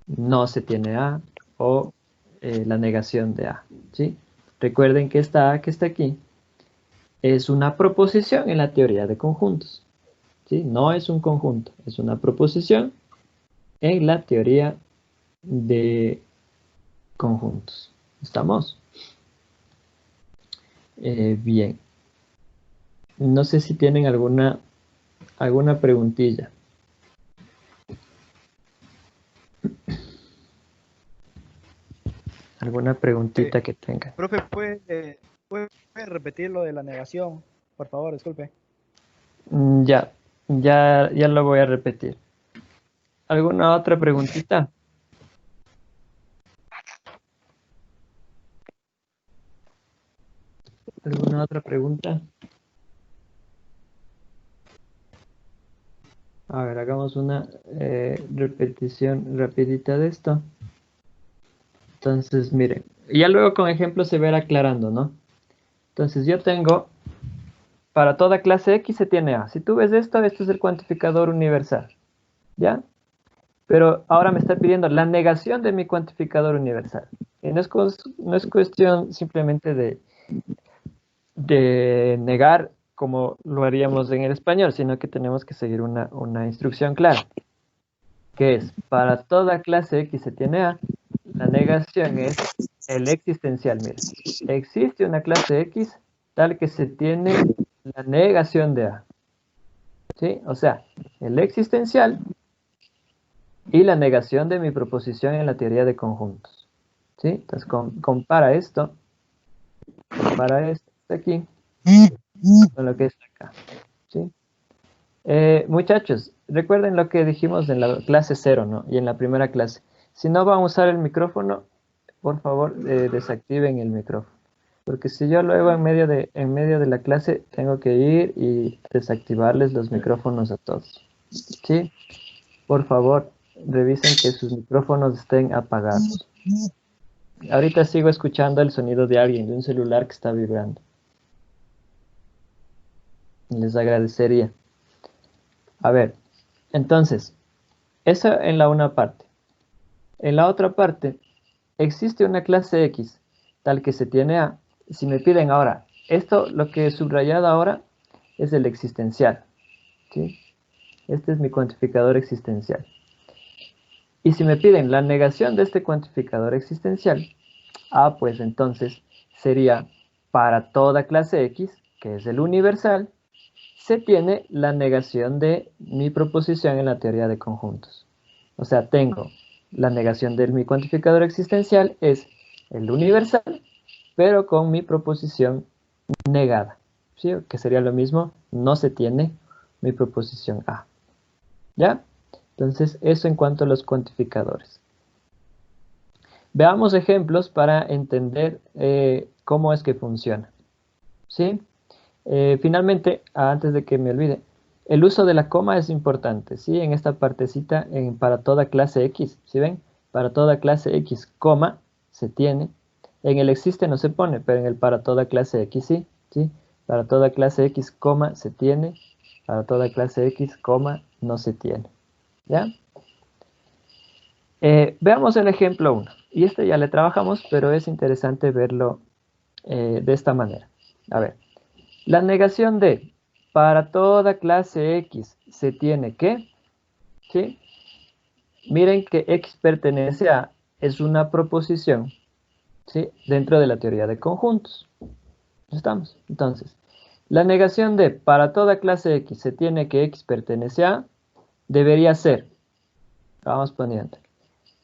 no se tiene A o la negación de A. ¿Sí? Recuerden que esta A que está aquí es una proposición en la teoría de conjuntos. ¿Sí? No es un conjunto, es una proposición en la teoría de conjuntos. ¿Estamos? Bien. No sé si tienen alguna preguntilla. ¿Alguna preguntita que tengan? Profe, ¿puede repetir lo de la negación? Por favor, disculpe. Ya lo voy a repetir. ¿Alguna otra preguntita? ¿Alguna otra pregunta? A ver, hagamos una repetición rapidita de esto. Entonces, miren, ya luego con ejemplos se va a ir aclarando, ¿no? Entonces yo tengo, para toda clase X se tiene A. Si tú ves esto, este es el cuantificador universal, ¿ya? Pero ahora me está pidiendo la negación de mi cuantificador universal. Y no es cuestión simplemente de negar como lo haríamos en el español, sino que tenemos que seguir una instrucción clara, que es, para toda clase X se tiene A, la negación es el existencial. Mira, existe una clase X tal que se tiene la negación de A. ¿Sí? O sea, el existencial y la negación de mi proposición en la teoría de conjuntos. ¿Sí? Entonces, compara esto de aquí con lo que está acá. ¿Sí? Muchachos, recuerden lo que dijimos en la clase 0, ¿no? Y en la primera clase. Si no van a usar el micrófono, por favor, desactiven el micrófono. Porque si yo luego en medio de la clase tengo que ir y desactivarles los micrófonos a todos. ¿Sí? Por favor, revisen que sus micrófonos estén apagados. Ahorita sigo escuchando el sonido de alguien, de un celular que está vibrando. Les agradecería. A ver, entonces, eso en la una parte. En la otra parte, existe una clase X, tal que se tiene A. Si me piden ahora, esto, lo que he subrayado ahora, es el existencial. ¿Sí? Este es mi cuantificador existencial. Y si me piden la negación de este cuantificador existencial, pues entonces sería para toda clase X, que es el universal, se tiene la negación de mi proposición en la teoría de conjuntos. O sea, tengo la negación de mi cuantificador existencial es el universal, pero con mi proposición negada. ¿Sí? Que sería lo mismo, no se tiene mi proposición A. ¿Ya? Entonces, eso en cuanto a los cuantificadores. Veamos ejemplos para entender cómo es que funciona. ¿Sí? Finalmente, antes de que me olvide, el uso de la coma es importante, ¿sí? En esta partecita, para toda clase X, ¿sí ven? Para toda clase X, coma, se tiene. En el existe no se pone, pero en el para toda clase X sí, ¿sí? Para toda clase X, coma, se tiene. Para toda clase X, coma, no se tiene. ¿Ya? Veamos el ejemplo 1. Y este ya le trabajamos, pero es interesante verlo de esta manera. A ver. La negación de para toda clase X se tiene que, ¿sí? Miren que X pertenece a, es una proposición, ¿sí? Dentro de la teoría de conjuntos. ¿Estamos? Entonces, la negación de para toda clase X se tiene que X pertenece a, debería ser, vamos poniendo,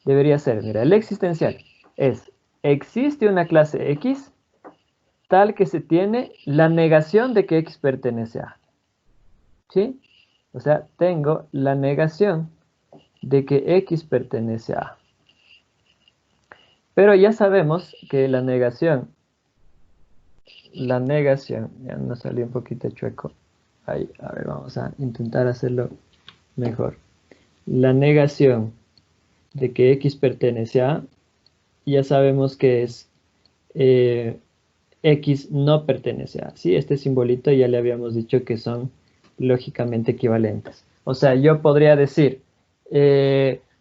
debería ser, mira, el existencial es, existe una clase X tal que se tiene la negación de que X pertenece a. ¿Sí? O sea, tengo la negación de que X pertenece a. Pero ya sabemos que la negación, ya nos salió un poquito chueco. Ahí, a ver, vamos a intentar hacerlo mejor. La negación de que X pertenece a, ya sabemos que es X no pertenece a. ¿Sí? Este simbolito ya le habíamos dicho que son lógicamente equivalentes. O sea, yo podría decir,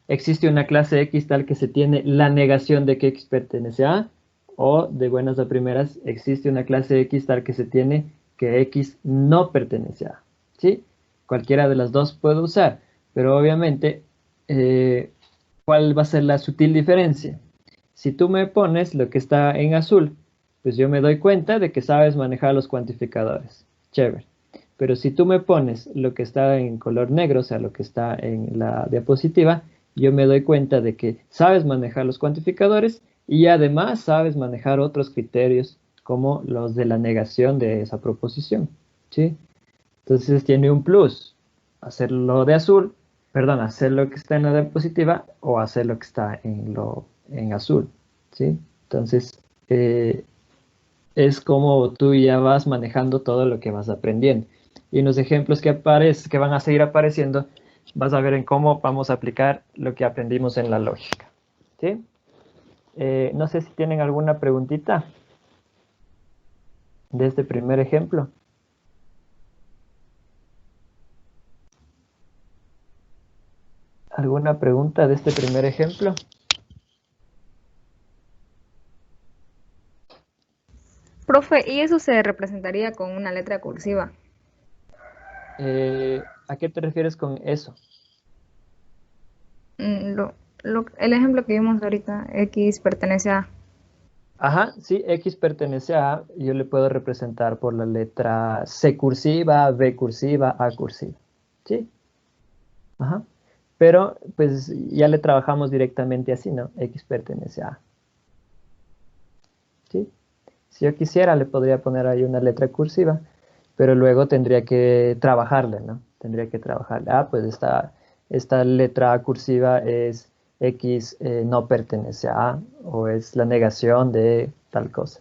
existe una clase X tal que se tiene la negación de que X pertenece a, o de buenas a primeras, existe una clase X tal que se tiene que X no pertenece a. ¿Sí? Cualquiera de las dos puedo usar, pero obviamente, ¿cuál va a ser la sutil diferencia? Si tú me pones lo que está en azul, pues yo me doy cuenta de que sabes manejar los cuantificadores. Chévere. Pero si tú me pones lo que está en color negro, o sea, lo que está en la diapositiva, yo me doy cuenta de que sabes manejar los cuantificadores y además sabes manejar otros criterios como los de la negación de esa proposición, ¿sí? Entonces tiene un plus, hacerlo de azul, perdón, hacer lo que está en la diapositiva o hacer lo que está en azul, ¿sí? Entonces, es como tú ya vas manejando todo lo que vas aprendiendo. Y en los ejemplos que van a seguir apareciendo, vas a ver en cómo vamos a aplicar lo que aprendimos en la lógica, ¿sí? No sé si tienen alguna preguntita de este primer ejemplo. ¿Alguna pregunta de este primer ejemplo? Profe, ¿y eso se representaría con una letra cursiva? ¿A qué te refieres con eso? El ejemplo que vimos ahorita, X pertenece a... Ajá, sí, X pertenece a, yo le puedo representar por la letra C cursiva, B cursiva, A cursiva, ¿sí? Ajá, pero pues ya le trabajamos directamente así, ¿no? X pertenece a, ¿sí? Si yo quisiera, le podría poner ahí una letra cursiva, pero luego tendría que trabajarle, ¿no? Tendría que trabajarle. Ah, pues esta letra cursiva es X no pertenece a, o es la negación de tal cosa.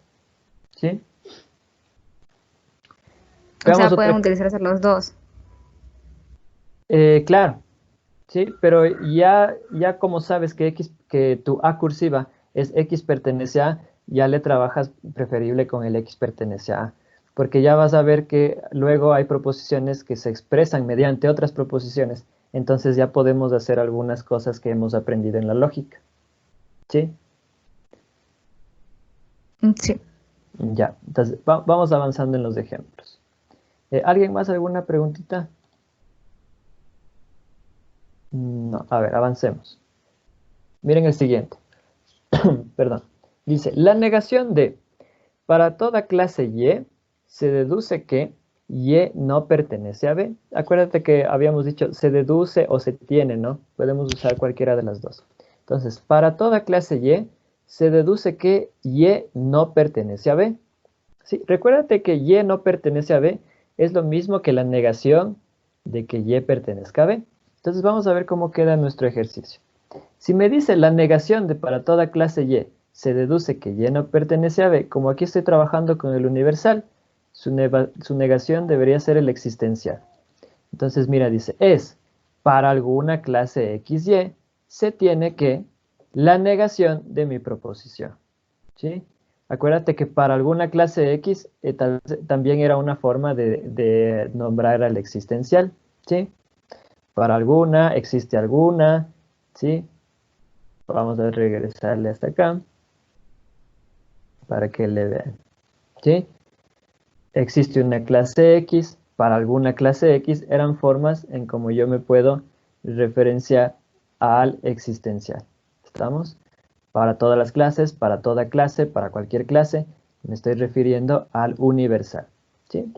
¿Sí? O sea, pueden utilizarse los dos. Claro, sí, pero ya como sabes que tu A cursiva es X pertenece a, ya le trabajas preferible con el X pertenece a, porque ya vas a ver que luego hay proposiciones que se expresan mediante otras proposiciones, entonces ya podemos hacer algunas cosas que hemos aprendido en la lógica. ¿Sí? Sí. Ya, entonces vamos avanzando en los ejemplos. ¿Alguien más alguna preguntita? No, a ver, avancemos. Miren el siguiente. Perdón. Dice, la negación de, para toda clase Y, se deduce que Y no pertenece a B. Acuérdate que habíamos dicho, se deduce o se tiene, ¿no? Podemos usar cualquiera de las dos. Entonces, para toda clase Y, se deduce que Y no pertenece a B. ¿Sí? Recuérdate que Y no pertenece a B es lo mismo que la negación de que Y pertenezca a B. Entonces, vamos a ver cómo queda nuestro ejercicio. Si me dice la negación de para toda clase Y, se deduce que Y no pertenece a B, como aquí estoy trabajando con el universal, su negación debería ser el existencial. Entonces, mira, dice, es para alguna clase XY, se tiene que la negación de mi proposición. ¿Sí? Acuérdate que para alguna clase X también era una forma de nombrar al existencial. ¿Sí? Para alguna, existe alguna, ¿sí? Vamos a regresarle hasta acá para que le vean, ¿sí? Existe una clase X, para alguna clase X eran formas en como yo me puedo referenciar al existencial. ¿Estamos? Para todas las clases, para toda clase, para cualquier clase, me estoy refiriendo al universal, ¿sí?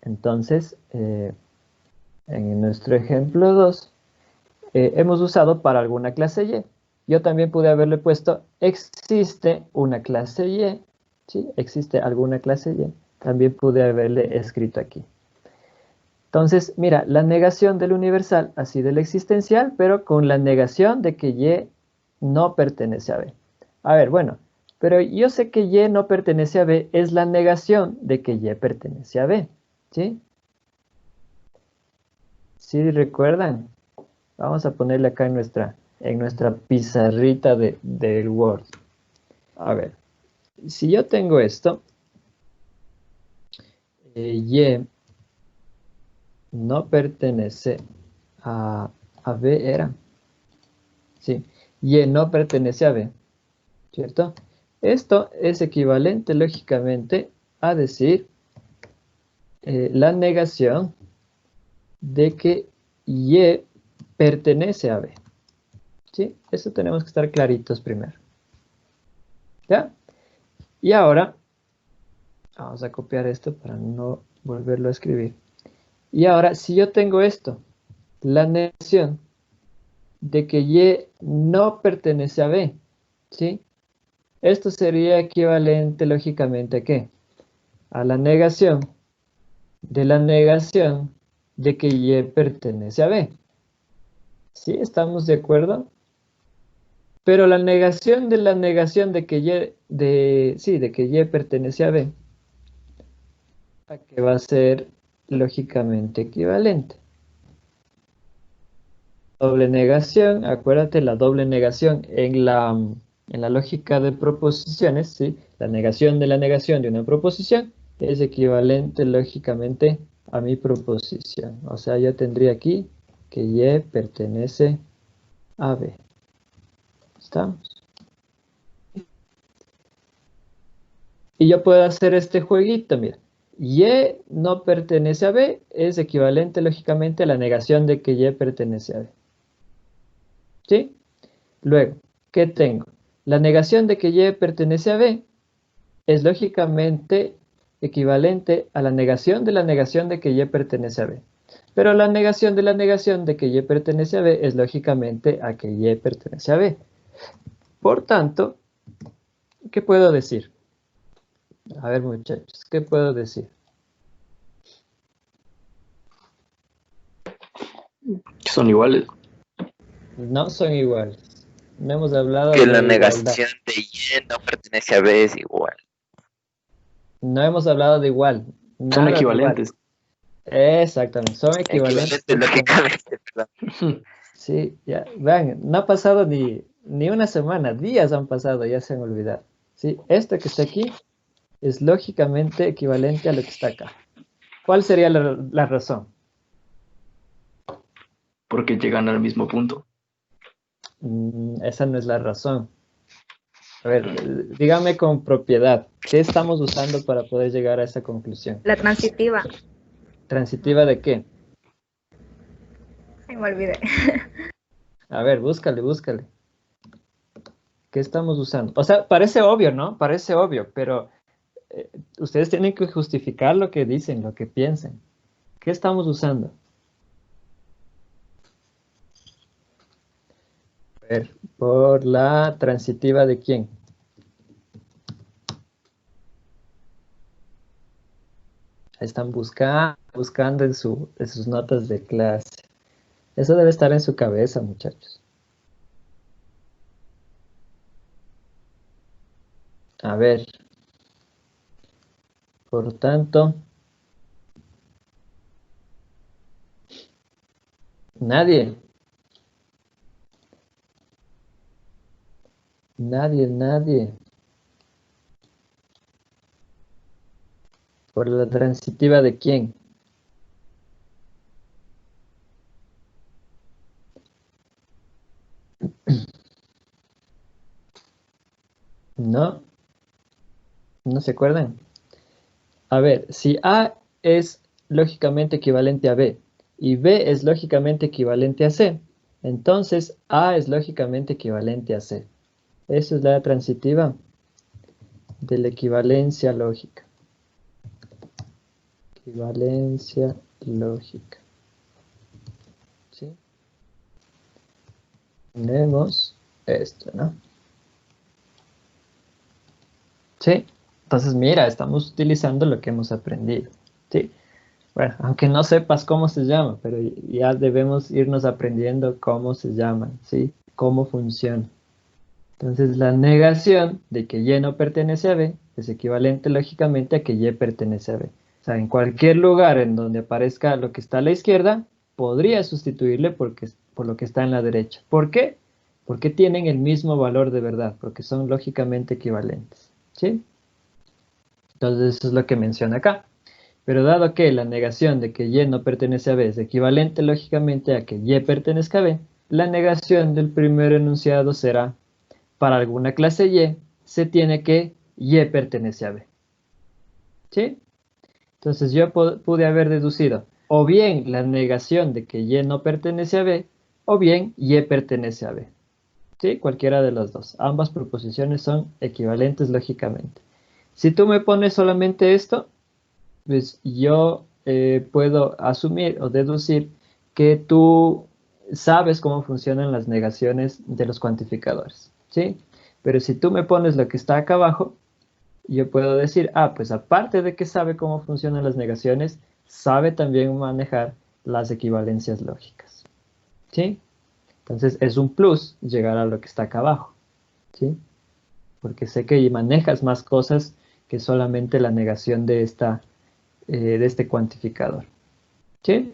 Entonces, en nuestro ejemplo 2, hemos usado para alguna clase Y. Yo también pude haberle puesto existe una clase Y, ¿sí? Existe alguna clase Y. También pude haberle escrito aquí. Entonces, mira, la negación del universal, así del existencial, pero con la negación de que Y no pertenece a B. A ver, bueno, pero yo sé que Y no pertenece a B, es la negación de que Y pertenece a B, ¿sí? ¿Sí recuerdan? Vamos a ponerle acá en nuestra pizarrita del Word. A ver, si yo tengo esto, Y no pertenece a B, era. Sí, Y no pertenece a B, ¿cierto? Esto es equivalente, lógicamente, a decir la negación de que Y pertenece a B. ¿Sí? Eso tenemos que estar claritos primero. ¿Ya? Y ahora, vamos a copiar esto para no volverlo a escribir. Y ahora, si yo tengo esto, la negación de que Y no pertenece a B, ¿sí? Esto sería equivalente lógicamente ¿a qué? A la negación de que Y pertenece a B. ¿Sí? ¿Estamos de acuerdo? Pero la negación de que de que Y pertenece a B, ¿a qué va a ser lógicamente equivalente? Doble negación, acuérdate la doble negación en la lógica de proposiciones, ¿sí? La negación de una proposición es equivalente lógicamente a mi proposición. O sea, yo tendría aquí que Y pertenece a B. ¿Estamos? Y yo puedo hacer este jueguito, mira. Y no pertenece a B es equivalente lógicamente a la negación de que Y pertenece a B. ¿Sí? Luego, ¿qué tengo? La negación de que Y pertenece a B es lógicamente equivalente a la negación de que Y pertenece a B. Pero la negación de que Y pertenece a B es lógicamente a que Y pertenece a B. Por tanto, ¿qué puedo decir? A ver, muchachos, ¿qué puedo decir? Son iguales. No son iguales. No hemos hablado Que de la igualdad. negación de Y no pertenece a B es igual. No hemos hablado de igual. Son Nada de equivalentes. igual. Exactamente, son equivalentes. Lógicamente, perdón. Sí, ya, vean, no ha pasado ni una semana, días han pasado, ya se han olvidado. Sí, esto que está aquí es lógicamente equivalente a lo que está acá. ¿Cuál sería la razón? Porque llegan al mismo punto. Esa no es la razón. A ver, dígame con propiedad, ¿qué estamos usando para poder llegar a esa conclusión? La transitiva. ¿Transitiva de qué? Ay, me olvidé. A ver, búscale. ¿Qué estamos usando? O sea, parece obvio, ¿no? Parece obvio, pero ustedes tienen que justificar lo que dicen, lo que piensen. ¿Qué estamos usando? A ver, por la transitiva de quién. Están buscando en sus notas de clase. Eso debe estar en su cabeza, muchachos. A ver. Por tanto, nadie. Nadie. ¿Por la transitiva de quién? No. ¿No se acuerdan? A ver, si A es lógicamente equivalente a B y B es lógicamente equivalente a C, entonces A es lógicamente equivalente a C. Esa es la transitiva de la equivalencia lógica. Equivalencia lógica. ¿Sí? Tenemos esto, ¿no? ¿Sí? Entonces, mira, estamos utilizando lo que hemos aprendido. ¿Sí? Bueno, aunque no sepas cómo se llama, pero ya debemos irnos aprendiendo cómo se llaman, ¿sí? Cómo funciona. Entonces, la negación de que Y no pertenece a B es equivalente lógicamente a que Y pertenece a B. O sea, en cualquier lugar en donde aparezca lo que está a la izquierda, podría sustituirle por lo que está en la derecha. ¿Por qué? Porque tienen el mismo valor de verdad, porque son lógicamente equivalentes. ¿Sí? Entonces, eso es lo que menciona acá. Pero dado que la negación de que Y no pertenece a B es equivalente lógicamente a que Y pertenezca a B, la negación del primer enunciado será: para alguna clase Y, se tiene que Y pertenece a B. ¿Sí? Entonces yo pude haber deducido o bien la negación de que Y no pertenece a B, o bien Y pertenece a B. ¿Sí? Cualquiera de los dos. Ambas proposiciones son equivalentes lógicamente. Si tú me pones solamente esto, pues yo puedo asumir o deducir que tú sabes cómo funcionan las negaciones de los cuantificadores, ¿sí? Pero si tú me pones lo que está acá abajo, yo puedo decir, pues aparte de que sabe cómo funcionan las negaciones, sabe también manejar las equivalencias lógicas, ¿sí? Entonces es un plus llegar a lo que está acá abajo, ¿sí? Porque sé que manejas más cosas que solamente la negación de este cuantificador, ¿sí?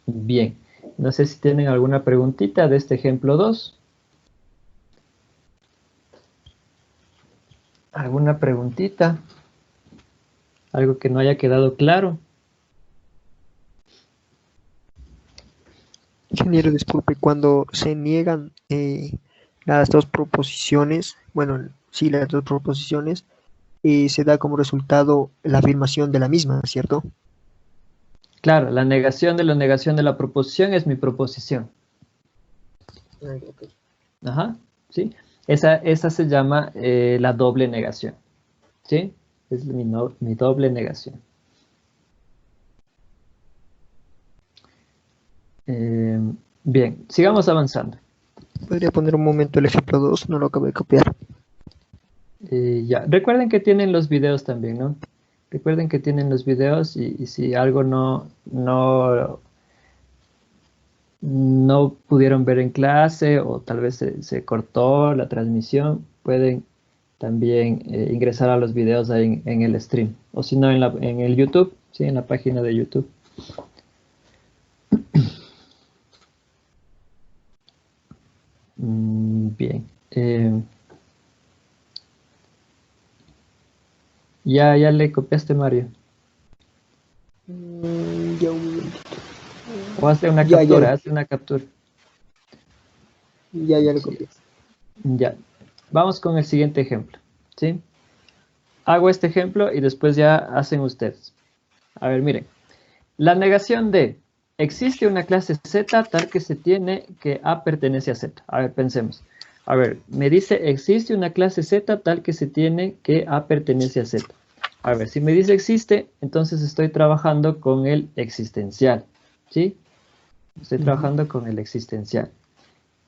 Bien, no sé si tienen alguna preguntita de este ejemplo 2. ¿Alguna preguntita? ¿Algo que no haya quedado claro? Ingeniero, disculpe, cuando se niegan las dos proposiciones, bueno, sí, las dos proposiciones, se da como resultado la afirmación de la misma, ¿cierto? Claro, la negación de la proposición es mi proposición. Ajá, ¿sí? Esa se llama la doble negación, ¿sí? Es mi doble negación. Bien, sigamos avanzando. ¿Podría poner un momento el ejemplo 2? No lo acabo de copiar. Ya, recuerden que tienen los videos también, ¿no? Recuerden que tienen los videos y si algo no pudieron ver en clase o tal vez se cortó la transmisión, pueden también ingresar a los videos ahí en el stream. O si no, en el YouTube, ¿sí? En la página de YouTube. Bien. Ya le copiaste, Mario. Ya un momentito. O hazle una Ya, captura, ya. hazle una captura. Ya lo copié. Ya. Vamos con el siguiente ejemplo, ¿sí? Hago este ejemplo y después ya hacen ustedes. A ver, miren. La negación de existe una clase Z tal que se tiene que A pertenece a Z. A ver, pensemos. A ver, me dice existe una clase Z tal que se tiene que A pertenece a Z. A ver, si me dice existe, entonces estoy trabajando con el existencial, ¿sí? Estoy trabajando con el existencial.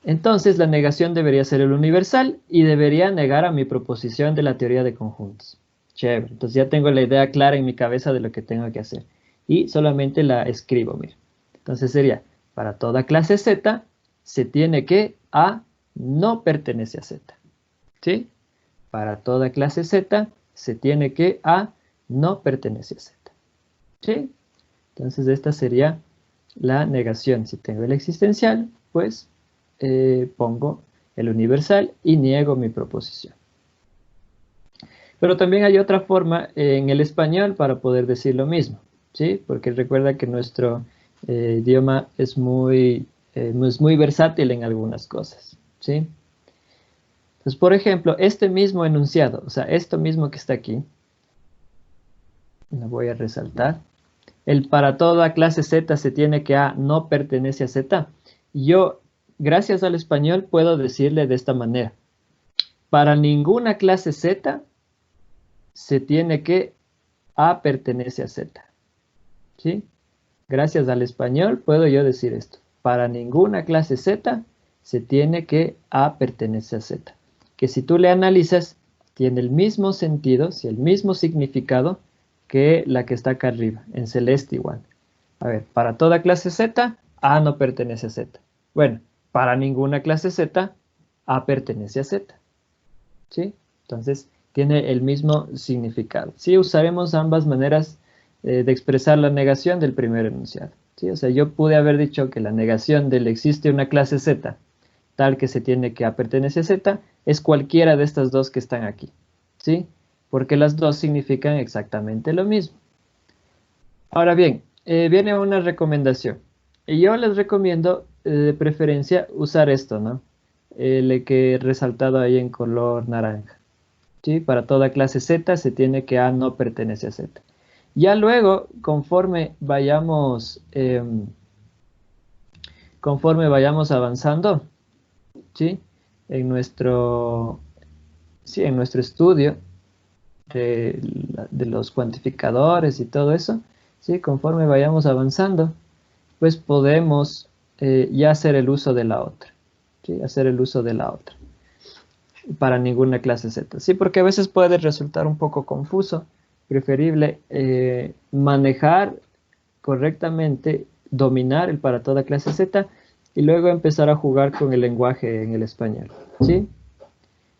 Entonces la negación debería ser el universal y debería negar a mi proposición de la teoría de conjuntos. Chévere, entonces ya tengo la idea clara en mi cabeza de lo que tengo que hacer. Y solamente la escribo, mira. Entonces sería, para toda clase Z, se tiene que A no pertenece a Z. ¿Sí? Para toda clase Z, se tiene que A no pertenece a Z. ¿Sí? Entonces esta sería la negación. Si tengo el existencial, pues pongo el universal y niego mi proposición. Pero también hay otra forma en el español para poder decir lo mismo, ¿sí? Porque recuerda que nuestro idioma es muy versátil en algunas cosas, ¿sí? Entonces, por ejemplo, este mismo enunciado, o sea, esto mismo que está aquí, lo voy a resaltar. El para toda clase Z se tiene que A no pertenece a Z. Yo, gracias al español, puedo decirle de esta manera. Para ninguna clase Z se tiene que A pertenece a Z. ¿Sí? Gracias al español puedo yo decir esto. Para ninguna clase Z se tiene que A pertenece a Z. Que si tú le analizas, tiene el mismo sentido, el mismo significado que la que está acá arriba, en celeste igual. A ver, para toda clase Z, A no pertenece a Z. Bueno, para ninguna clase Z, A pertenece a Z. ¿Sí? Entonces, tiene el mismo significado. Sí, usaremos ambas maneras de expresar la negación del primer enunciado. ¿Sí? O sea, yo pude haber dicho que la negación del existe una clase Z, tal que se tiene que A pertenece a Z, es cualquiera de estas dos que están aquí. ¿Sí? Porque las dos significan exactamente lo mismo. Ahora bien, viene una recomendación. Y yo les recomiendo, de preferencia, usar esto, ¿no? El que he resaltado ahí en color naranja. ¿Sí? Para toda clase Z se tiene que A no pertenece a Z. Ya luego, conforme vayamos avanzando, ¿sí? En nuestro estudio, de los cuantificadores y todo eso, ¿sí? Conforme vayamos avanzando, pues podemos ya hacer el uso de la otra, ¿sí? Hacer el uso de la otra para ninguna clase Z, ¿sí? Porque a veces puede resultar un poco confuso, preferible manejar correctamente, dominar el para toda clase Z y luego empezar a jugar con el lenguaje en el español, ¿sí?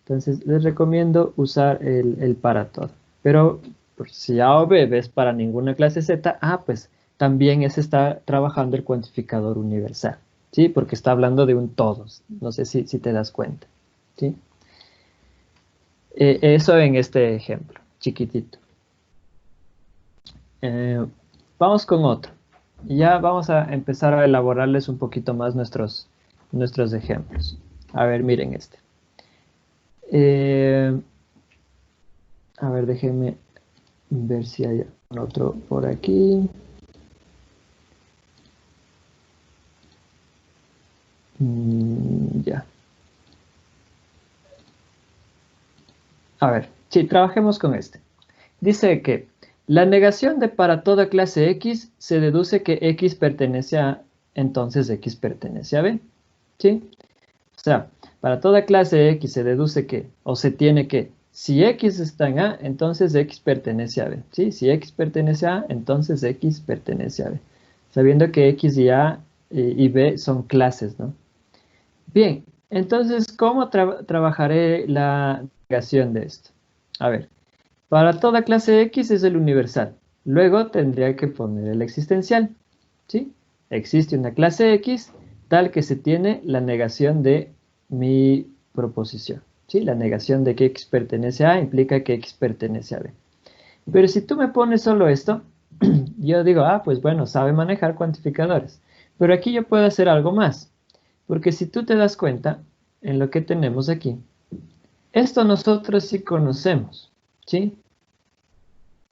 Entonces les recomiendo usar el para todo. Pero pues, si A o B ves para ninguna clase Z, pues también ese está trabajando el cuantificador universal, ¿sí? Porque está hablando de un todos. No sé si te das cuenta, ¿sí? Eso en este ejemplo, chiquitito. Vamos con otro. Ya vamos a empezar a elaborarles un poquito más nuestros ejemplos. A ver, miren este. A ver, déjenme ver si hay otro por aquí. Ya. A ver, sí, trabajemos con este. Dice que la negación de para toda clase X se deduce que X pertenece a, entonces X pertenece a B. ¿Sí? O sea, para toda clase X se deduce que, o se tiene que, si X está en A, entonces X pertenece a B. ¿Sí? Si X pertenece a A, entonces X pertenece a B. Sabiendo que X y A y B son clases, ¿no? Bien, entonces, ¿cómo trabajaré la negación de esto? A ver, para toda clase X es el universal. Luego tendría que poner el existencial. ¿Sí? Existe una clase X tal que se tiene la negación de mi proposición. ¿Sí? La negación de que X pertenece a A implica que X pertenece a B. Pero si tú me pones solo esto, yo digo, pues bueno, sabe manejar cuantificadores. Pero aquí yo puedo hacer algo más. Porque si tú te das cuenta, en lo que tenemos aquí, esto nosotros sí conocemos. ¿Sí?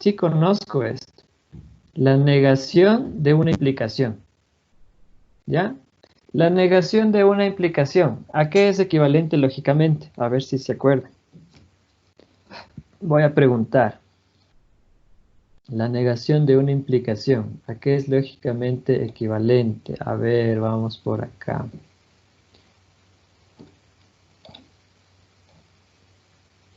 Sí conozco esto. La negación de una implicación. ¿Ya? La negación de una implicación. ¿A qué es equivalente lógicamente? A ver si se acuerdan. Voy a preguntar. La negación de una implicación. ¿A qué es lógicamente equivalente? A ver, vamos por acá.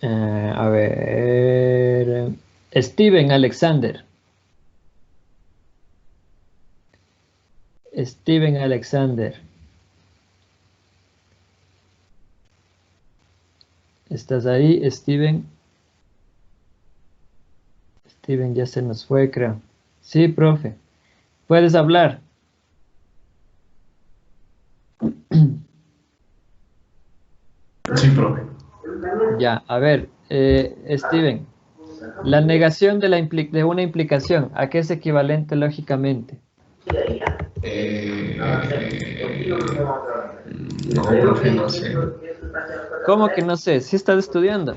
A ver. Steven Alexander. Steven Alexander. ¿Estás ahí, Steven? Steven ya se nos fue, creo. Sí, profe. ¿Puedes hablar? Sí, profe. Ya, a ver, Steven. La negación de una implicación, ¿a qué es equivalente lógicamente? No, profe, no sé. ¿Cómo que no sé? ¿Sí estás estudiando?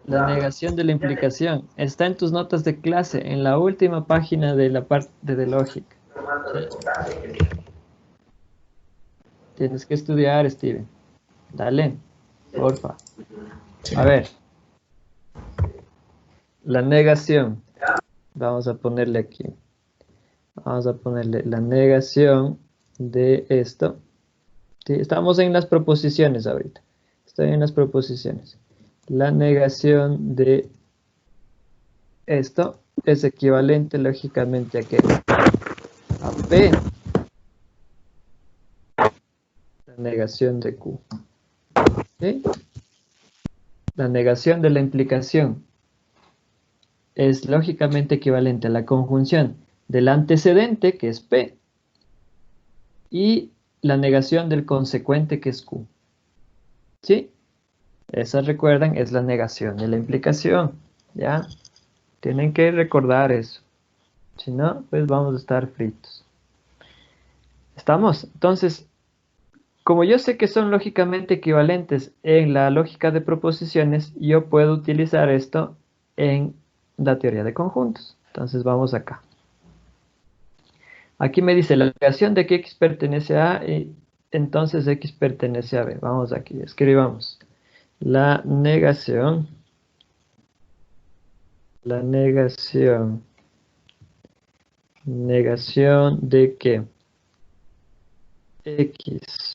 La negación de la implicación está en tus notas de clase, en la última página de la parte de lógica. ¿Sí? Tienes que estudiar, Steven. Dale, porfa. A ver. La negación. Vamos a ponerle aquí. Vamos a ponerle la negación de esto. ¿Sí? Estamos en las proposiciones ahorita. Estoy en las proposiciones. La negación de esto es equivalente lógicamente a ¿qué? A P. La negación de Q. ¿Sí? La negación de la implicación es lógicamente equivalente a la conjunción del antecedente, que es P, y la negación del consecuente, que es Q. ¿Sí? Esa, recuerdan, es la negación de la implicación. ¿Ya? Tienen que recordar eso. Si no, pues vamos a estar fritos. ¿Estamos? Entonces, como yo sé que son lógicamente equivalentes en la lógica de proposiciones, yo puedo utilizar esto en la teoría de conjuntos. Entonces vamos acá. Aquí me dice la negación de que X pertenece a A y entonces X pertenece a B. Vamos aquí, escribamos. La negación de que X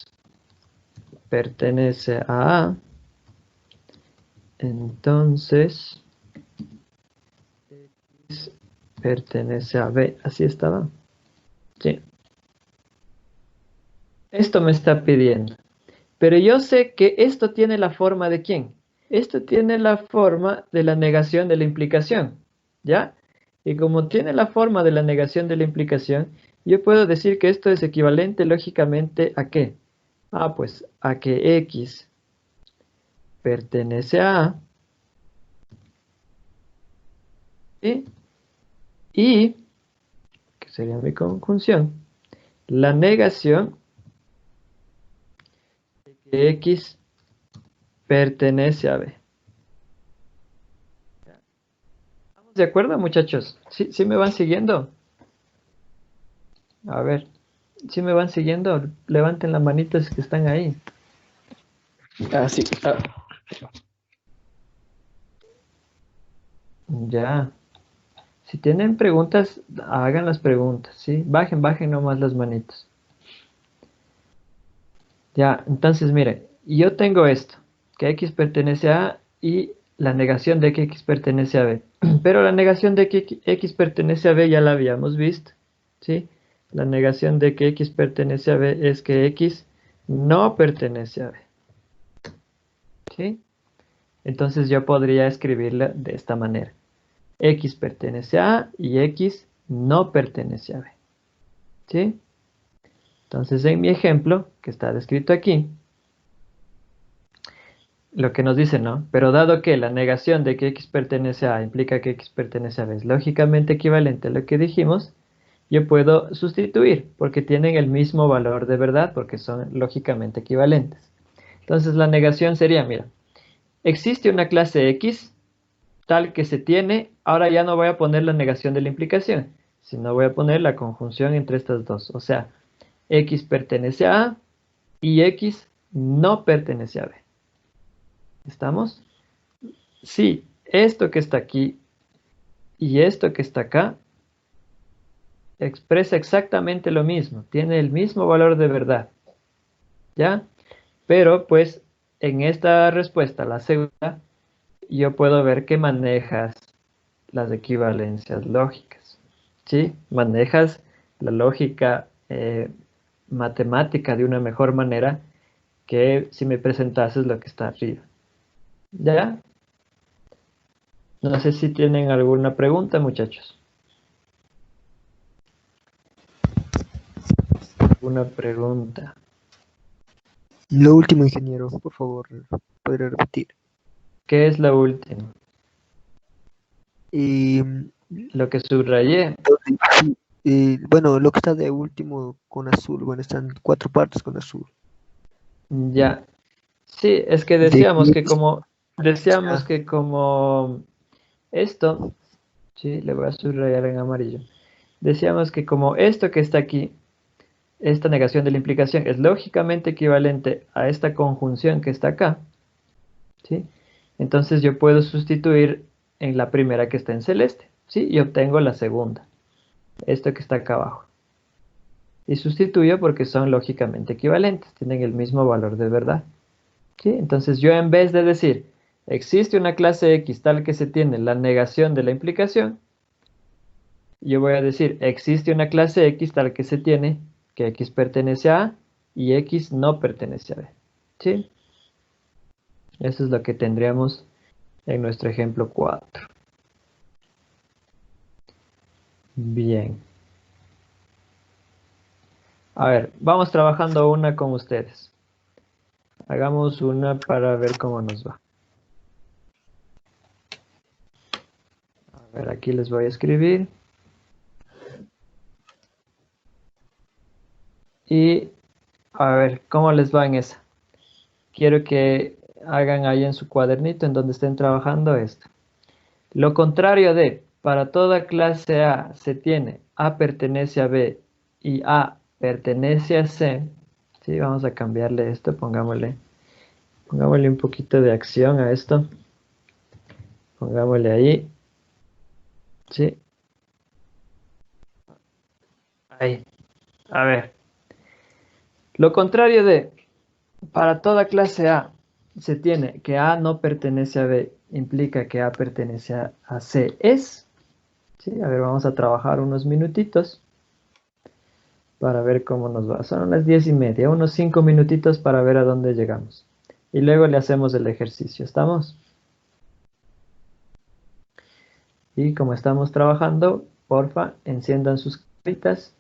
pertenece a A, entonces X pertenece a B. Así estaba. Sí. Esto me está pidiendo. Pero yo sé que esto tiene la forma de ¿quién? Esto tiene la forma de la negación de la implicación. ¿Ya? Y como tiene la forma de la negación de la implicación, yo puedo decir que esto es equivalente lógicamente ¿a qué? Ah, pues a que X pertenece a A. ¿Sí? Y, que sería mi conjunción, la negación de que X pertenece a B. ¿Estamos de acuerdo, muchachos? ¿Sí me van siguiendo? A ver, ¿sí me van siguiendo? Levanten las manitas que están ahí. Ah, sí. Ah. Ya. Si tienen preguntas, hagan las preguntas, ¿sí? Bajen nomás las manitas. Ya, entonces miren, yo tengo esto, que X pertenece a A y la negación de que X pertenece a B. Pero la negación de que X pertenece a B ya la habíamos visto, ¿sí? La negación de que X pertenece a B es que X no pertenece a B, ¿sí? Entonces yo podría escribirla de esta manera. X pertenece a A y X no pertenece a B, ¿sí? Entonces en mi ejemplo, que está descrito aquí, lo que nos dice, ¿no? Pero dado que la negación de que X pertenece a A implica que X pertenece a B es lógicamente equivalente a lo que dijimos, yo puedo sustituir porque tienen el mismo valor de verdad porque son lógicamente equivalentes. Entonces la negación sería, mira, existe una clase X tal que se tiene, ahora ya no voy a poner la negación de la implicación, sino voy a poner la conjunción entre estas dos. O sea, X pertenece a A y X no pertenece a B. ¿Estamos? Sí, esto que está aquí y esto que está acá expresa exactamente lo mismo, tiene el mismo valor de verdad, ¿ya? Pero pues en esta respuesta, la segunda, yo puedo ver que manejas las equivalencias lógicas, ¿sí? Manejas la lógica matemática de una mejor manera que si me presentases lo que está arriba, ¿ya? No sé si tienen alguna pregunta, muchachos. ¿Alguna pregunta? Lo último, ingeniero, por favor, ¿podría repetir? ¿Qué es lo último? Lo que subrayé. Bueno, lo que está de último con azul, bueno, están 4 partes con azul. Ya. Sí, es que decíamos que como esto, sí, le voy a subrayar en amarillo. Decíamos que como esto que está aquí, esta negación de la implicación es lógicamente equivalente a esta conjunción que está acá, ¿sí? Entonces yo puedo sustituir en la primera que está en celeste, ¿sí? Y obtengo la segunda, esto que está acá abajo. Y sustituyo porque son lógicamente equivalentes, tienen el mismo valor de verdad, ¿sí? Entonces yo en vez de decir, existe una clase X tal que se tiene la negación de la implicación, yo voy a decir, existe una clase X tal que se tiene que X pertenece a A y X no pertenece a B, ¿sí? Eso es lo que tendríamos en nuestro ejemplo 4. Bien. A ver, vamos trabajando una con ustedes. Hagamos una para ver cómo nos va. A ver, aquí les voy a escribir. Y a ver, ¿cómo les va en esa? Quiero que hagan ahí en su cuadernito en donde estén trabajando esto. Lo contrario de, para toda clase A se tiene A pertenece a B y A pertenece a C. Sí, vamos a cambiarle esto, pongámosle. Pongámosle un poquito de acción a esto. Pongámosle ahí. Sí. Ahí. A ver. Lo contrario de para toda clase A se tiene que A no pertenece a B, implica que A pertenece a C. Es. Sí, a ver, vamos a trabajar unos minutitos para ver cómo nos va. Son las 10:30, unos 5 minutitos para ver a dónde llegamos. Y luego le hacemos el ejercicio. ¿Estamos? Y como estamos trabajando, porfa, enciendan sus caritas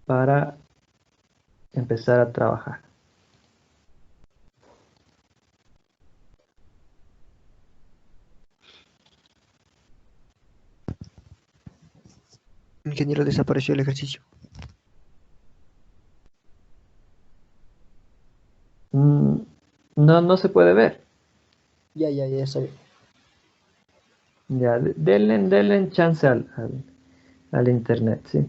para empezar a trabajar. Ingeniero, desapareció el ejercicio. No, no se puede ver. Ya sabía. Ya, denle chance al internet, ¿sí?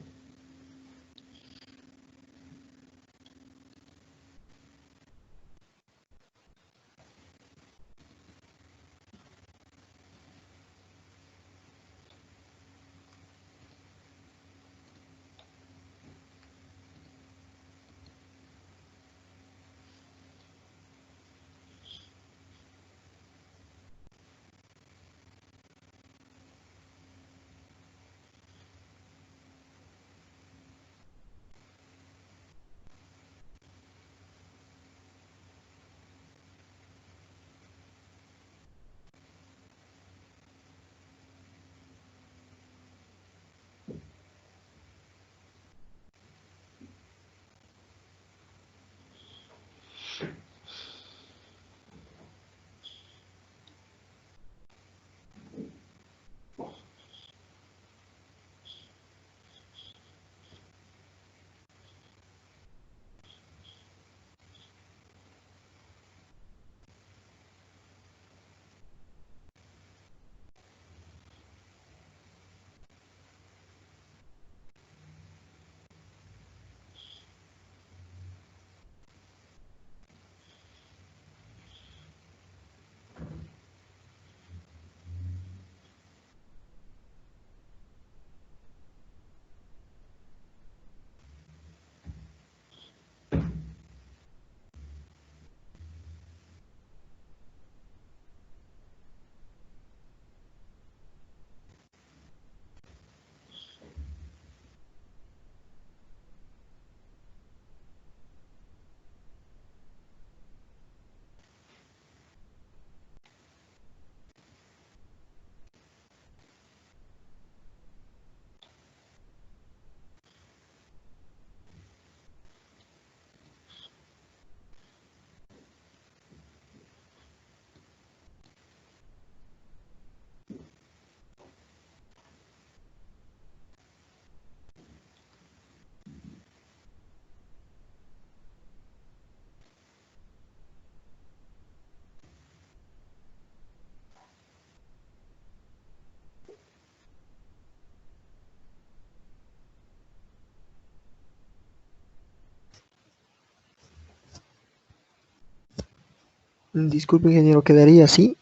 Disculpe, ingeniero, quedaría así.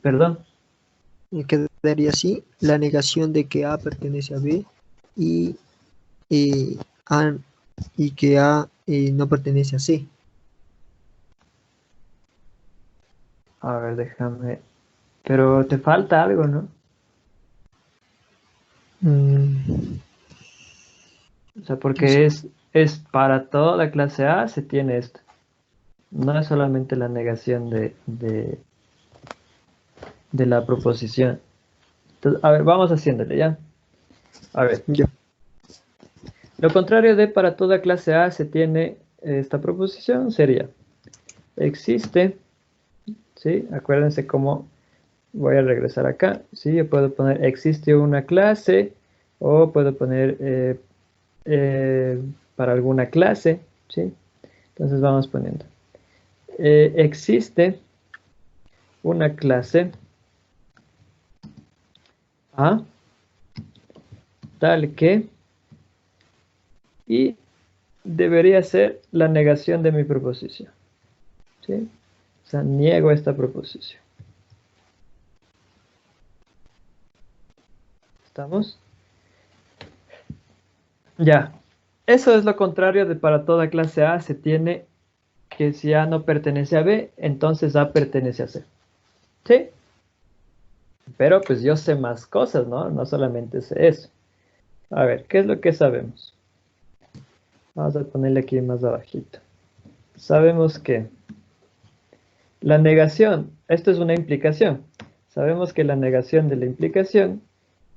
Perdón. Quedaría así la negación de que A pertenece a B y, A, y que A no pertenece a C. A ver, déjame. Pero te falta algo, ¿no? O sea, porque es para toda la clase A se tiene esto. No es solamente la negación de la proposición. Entonces, a ver, vamos haciéndole, ¿ya? A ver. Ya. Lo contrario de para toda clase A se tiene esta proposición sería existe, ¿sí? Acuérdense cómo voy a regresar acá, ¿sí? Yo puedo poner existe una clase o puedo poner para alguna clase, ¿sí? Entonces vamos poniendo. Existe una clase A tal que y debería ser la negación de mi proposición. ¿Sí? O sea, niego esta proposición. ¿Estamos? Ya. Eso es lo contrario de para toda clase A se tiene que si A no pertenece a B, entonces A pertenece a C. ¿Sí? Pero pues yo sé más cosas, ¿no? No solamente sé eso. A ver, ¿qué es lo que sabemos? Vamos a ponerle aquí más abajito. Sabemos que la negación, esto es una implicación. Sabemos que la negación de la implicación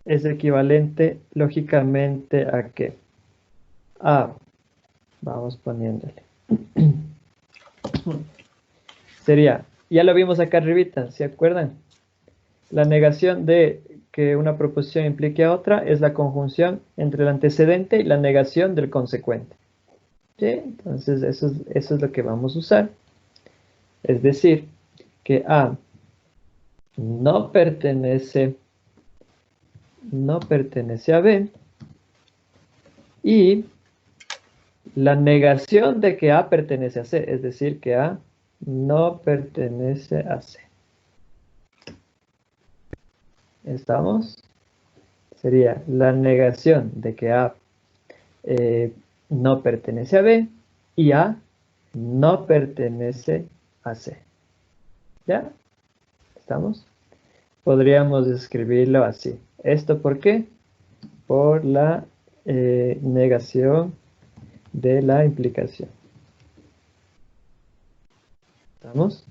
es equivalente lógicamente a ¿qué? A, vamos poniéndole. Sería, ya lo vimos acá arribita, ¿se acuerdan? La negación de que una proposición implique a otra es la conjunción entre el antecedente y la negación del consecuente. ¿Sí? Entonces eso es lo que vamos a usar. Es decir, que A no pertenece a B y la negación de que A pertenece a C, es decir, que A no pertenece a C. ¿Estamos? Sería la negación de que A no pertenece a B y A no pertenece a C. ¿Ya? ¿Estamos? Podríamos escribirlo así. ¿Esto por qué? Por la negación de la implicación. ¿Estamos?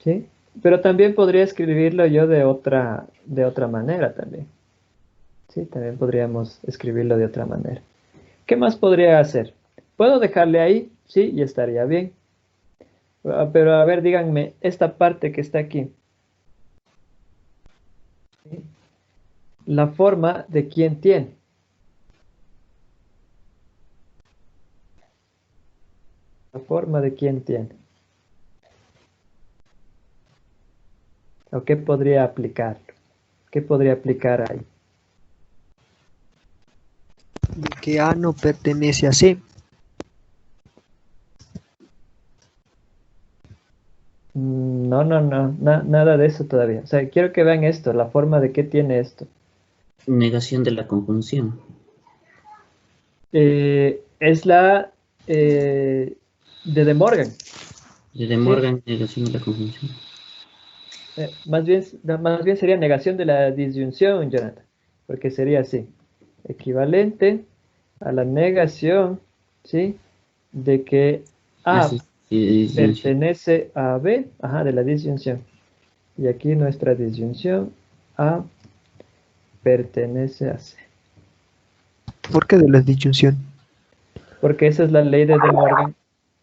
¿Sí? Pero también podría escribirlo yo de otra manera también. Sí, también podríamos escribirlo de otra manera. ¿Qué más podría hacer? ¿Puedo dejarle ahí? Sí, y estaría bien. Pero a ver, díganme, esta parte que está aquí. ¿Sí? La forma de quién tiene. La forma de quién tiene. ¿O qué podría aplicar? ¿Qué podría aplicar ahí? De que A no pertenece a C. No, nada de eso todavía. O sea, quiero que vean esto, la forma de qué tiene esto. Negación de la conjunción. Es la de De Morgan. De De Morgan, negación de la conjunción. Más bien sería negación de la disyunción, Jonathan, porque sería así, equivalente a la negación, ¿sí? De que A sí, pertenece a B, de la disyunción. Y aquí nuestra disyunción, A pertenece a C. ¿Por qué de la disyunción? Porque esa es la ley de De Morgan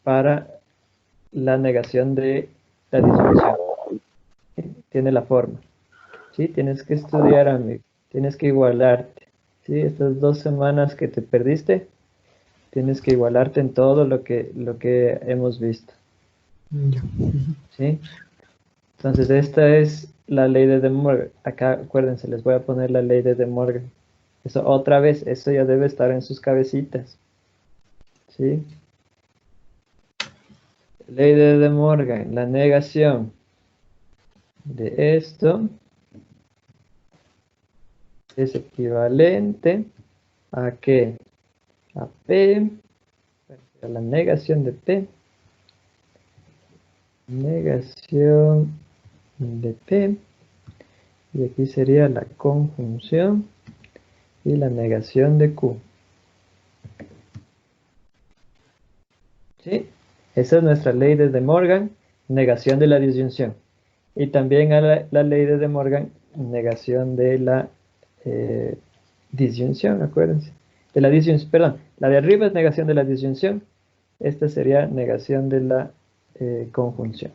para la negación de la disyunción. Tiene la forma. ¿Sí? Tienes que estudiar, amigo. Tienes que igualarte. ¿Sí? Estas 2 semanas que te perdiste, tienes que igualarte en todo lo que hemos visto. ¿Sí? Entonces, esta es la ley de De Morgan. Acá, acuérdense, les voy a poner la ley de De Morgan. Eso, otra vez, eso ya debe estar en sus cabecitas. ¿Sí? Ley de De Morgan, la negación de esto es equivalente a ¿qué? A P, a la negación de P, negación de P, y aquí sería la conjunción y la negación de Q. ¿Sí? Esa es nuestra ley de De Morgan, negación de la disyunción. Y también a la ley de De Morgan, negación de la disyunción, acuérdense. De la disyunción, perdón, la de arriba es negación de la disyunción, esta sería negación de la conjunción.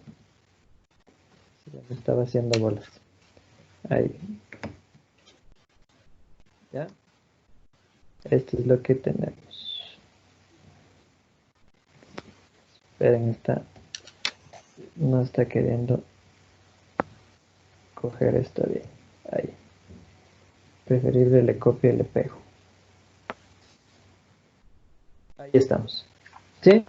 Ya me estaba haciendo bolas. Ahí. ¿Ya? Esto es lo que tenemos. Esperen, no está queriendo coger esto bien. Ahí. Preferible le copio y le pego. estamos. ¿Sí?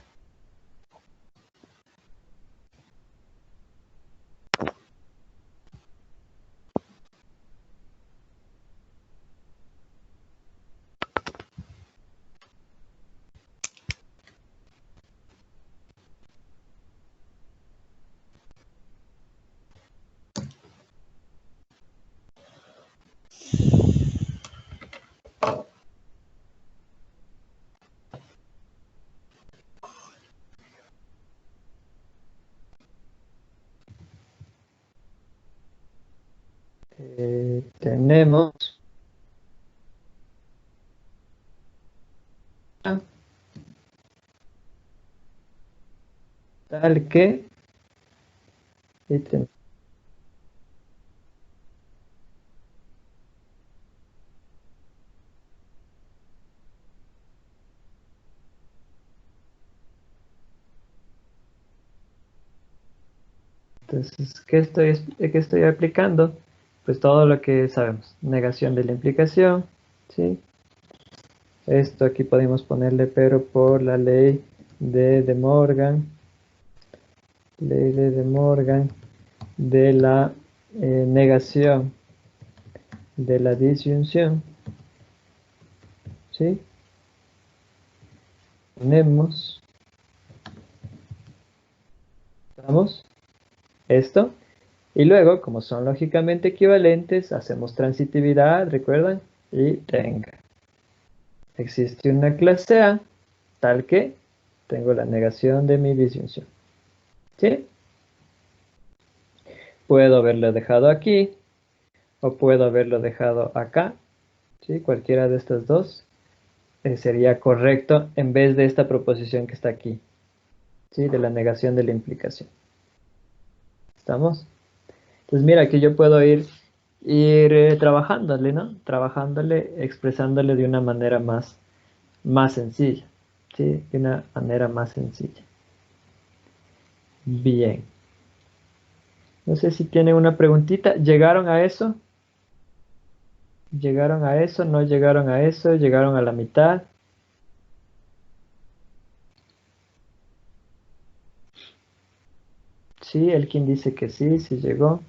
Tenemos tal que y entonces, ¿qué estoy aplicando? Pues todo lo que sabemos. Negación de la implicación, ¿sí? Esto aquí podemos ponerle pero por la ley de Morgan. Ley de Morgan de la negación de la disyunción. ¿Sí? Ponemos. Vamos. Esto. Y luego, como son lógicamente equivalentes, hacemos transitividad, ¿recuerdan? Y tenga. Existe una clase A, tal que tengo la negación de mi disyunción. ¿Sí? Puedo haberlo dejado aquí, o puedo haberlo dejado acá. ¿Sí? Cualquiera de estas dos sería correcto en vez de esta proposición que está aquí. ¿Sí? De la negación de la implicación. ¿Estamos? Entonces mira, aquí yo puedo ir trabajándole, ¿no? Trabajándole, expresándole de una manera más sencilla. ¿Sí? De una manera más sencilla. Bien. No sé si tienen una preguntita. ¿Llegaron a eso? ¿Llegaron a eso? ¿No llegaron a eso? ¿Llegaron a la mitad? Sí, el quien dice que sí, sí llegó.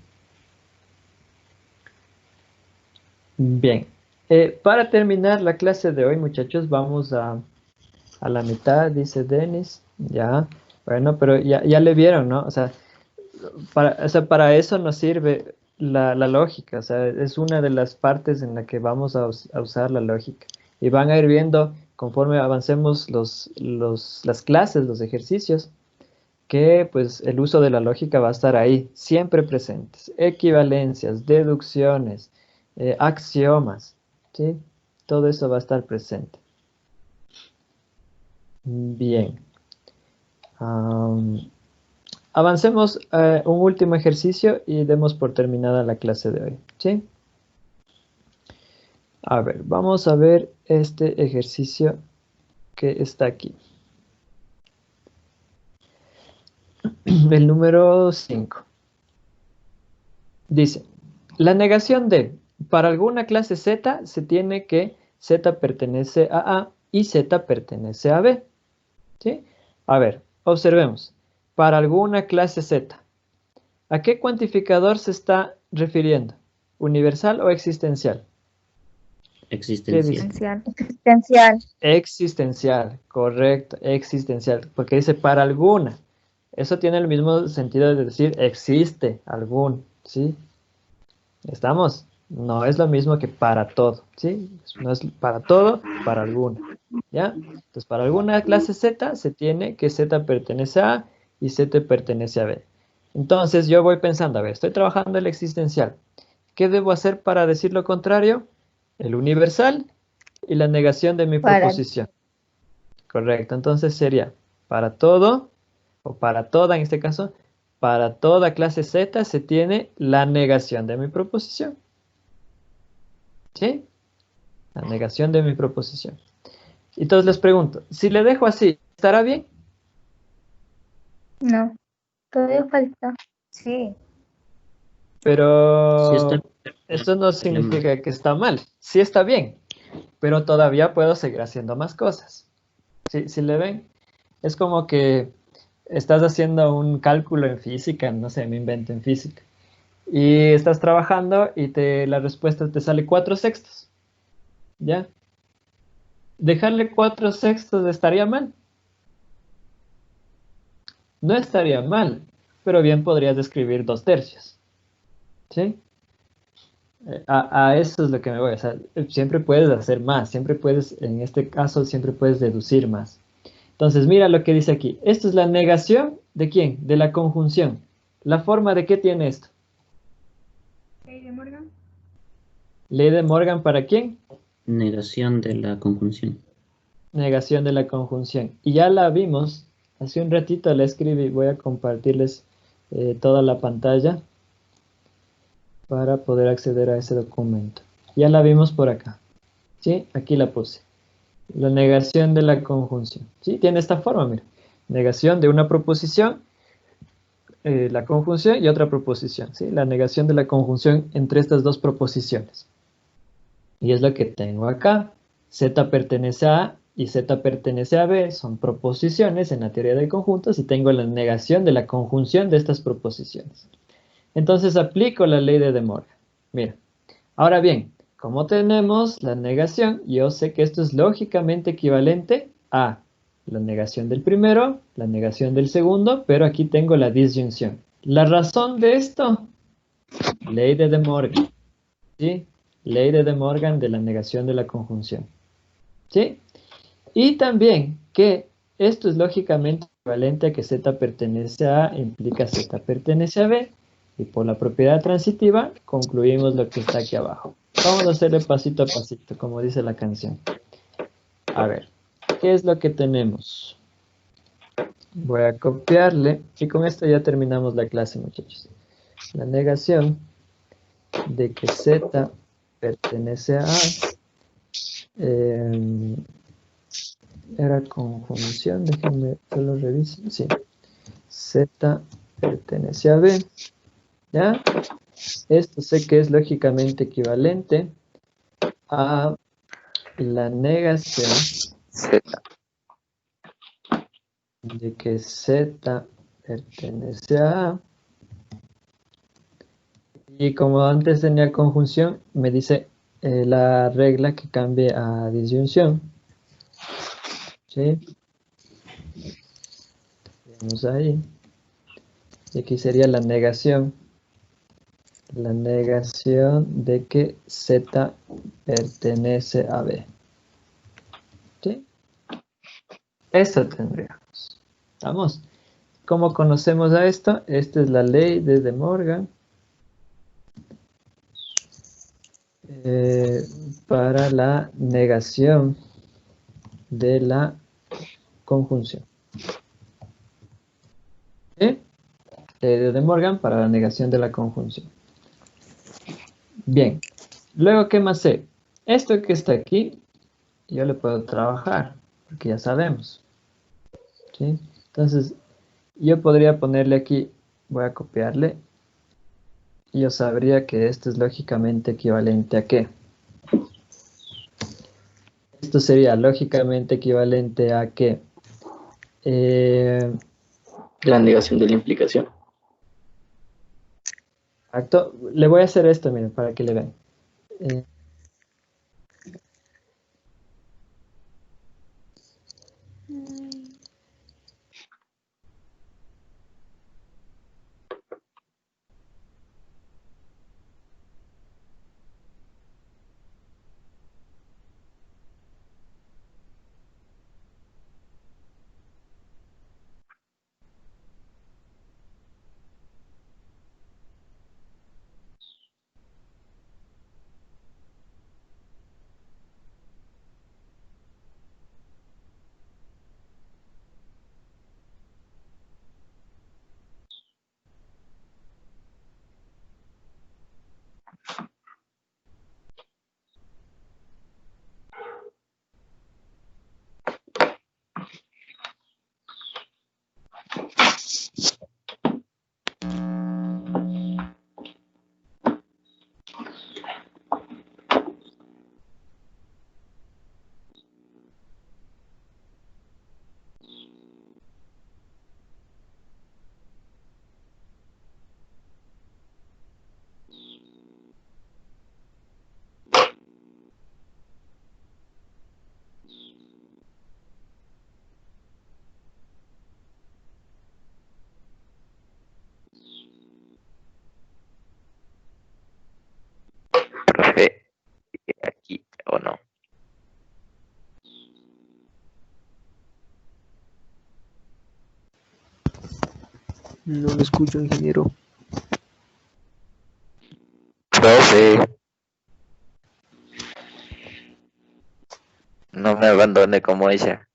Bien. Para terminar la clase de hoy, muchachos, vamos a la mitad, dice Denis. Ya. Bueno, pero ya le vieron, ¿no? O sea, para eso nos sirve la lógica. O sea, es una de las partes en la que vamos a usar la lógica. Y van a ir viendo, conforme avancemos las clases, los ejercicios, que pues el uso de la lógica va a estar ahí, siempre presentes. Equivalencias, deducciones, axiomas, ¿sí? Todo eso va a estar presente. Bien. Avancemos un último ejercicio y demos por terminada la clase de hoy, ¿sí? A ver, vamos a ver este ejercicio que está aquí. El número 5. Dice, la negación de, para alguna clase Z se tiene que Z pertenece a A y Z pertenece a B. ¿Sí? A ver, observemos. Para alguna clase Z, ¿a qué cuantificador se está refiriendo? ¿Universal o existencial? Existencial. Existencial. Existencial, correcto, existencial, porque dice para alguna. Eso tiene el mismo sentido de decir existe algún, ¿sí? ¿Estamos? No es lo mismo que para todo, ¿sí? No es para todo, para alguna, ¿ya? Entonces, para alguna clase Z se tiene que Z pertenece a A y Z pertenece a B. Entonces, yo voy pensando, a ver, estoy trabajando el existencial. ¿Qué debo hacer para decir lo contrario? El universal y la negación de mi proposición. Correcto, entonces sería para todo, o para toda en este caso, para toda clase Z se tiene la negación de mi proposición. ¿Sí? La negación de mi proposición. Entonces les pregunto, si le dejo así, ¿estará bien? No, todavía falta. Sí. Pero Sí está. eso no significa que está mal. Sí está bien, pero todavía puedo seguir haciendo más cosas. Si le ven, es como que estás haciendo un cálculo en física, no sé, me invento en física. Y estás trabajando y la respuesta te sale 4/6. ¿Ya? Dejarle 4/6 estaría mal. No estaría mal, pero bien podrías escribir 2/3. ¿Sí? A eso es lo que me voy. O sea, siempre puedes hacer más, siempre puedes, en este caso, siempre puedes deducir más. Entonces, mira lo que dice aquí. Esto es la negación ¿de quién? De la conjunción. ¿La forma de qué tiene esto? Ley de Morgan. Ley de Morgan, ¿para quién? Negación de la conjunción. Negación de la conjunción. Y ya la vimos, hace un ratito la escribí, voy a compartirles toda la pantalla para poder acceder a ese documento. Ya la vimos por acá, ¿sí? Aquí la puse. La negación de la conjunción, ¿sí? Tiene esta forma, mira. Negación de una proposición, la conjunción y otra proposición, ¿sí? La negación de la conjunción entre estas dos proposiciones. Y es lo que tengo acá. Z pertenece a A y Z pertenece a B. Son proposiciones en la teoría de conjuntos y tengo la negación de la conjunción de estas proposiciones. Entonces aplico la ley de De Morgan. Mira, ahora bien, como tenemos la negación, yo sé que esto es lógicamente equivalente a la negación del primero, la negación del segundo, pero aquí tengo la disyunción. La razón de esto, ley de De Morgan, ¿sí? Ley de De Morgan de la negación de la conjunción, ¿sí? Y también que esto es lógicamente equivalente a que Z pertenece a A implica Z pertenece a B. Y por la propiedad transitiva concluimos lo que está aquí abajo. Vamos a hacerle pasito a pasito, como dice la canción. A ver, ¿qué es lo que tenemos? Voy a copiarle y con esto ya terminamos la clase, muchachos. La negación de que Z pertenece a A era conjunción, déjenme solo revisar. Sí. Z pertenece a B. ¿Ya? Esto sé que es lógicamente equivalente a la negación Z. de que Z pertenece a A. Y como antes tenía conjunción, me dice la regla que cambie a disyunción. ¿Sí? Vamos ahí. Y aquí sería la negación. La negación de que Z pertenece a B. ¿Sí? Eso tendríamos. ¿Vamos? ¿Cómo conocemos a esto? Esta es la ley de De Morgan para la negación de la conjunción. ¿Sí? Ley de De Morgan para la negación de la conjunción. Bien. Luego, ¿qué más sé? Esto que está aquí, yo le puedo trabajar, porque ya sabemos. ¿Sí? Entonces, yo podría ponerle aquí, voy a copiarle, y yo sabría que esto es lógicamente equivalente a ¿qué? Esto sería lógicamente equivalente a que La negación de la implicación. le voy a hacer esto, miren, para que le vean. Eh, No lo escucho, ingeniero. Profe, no me abandone como ella.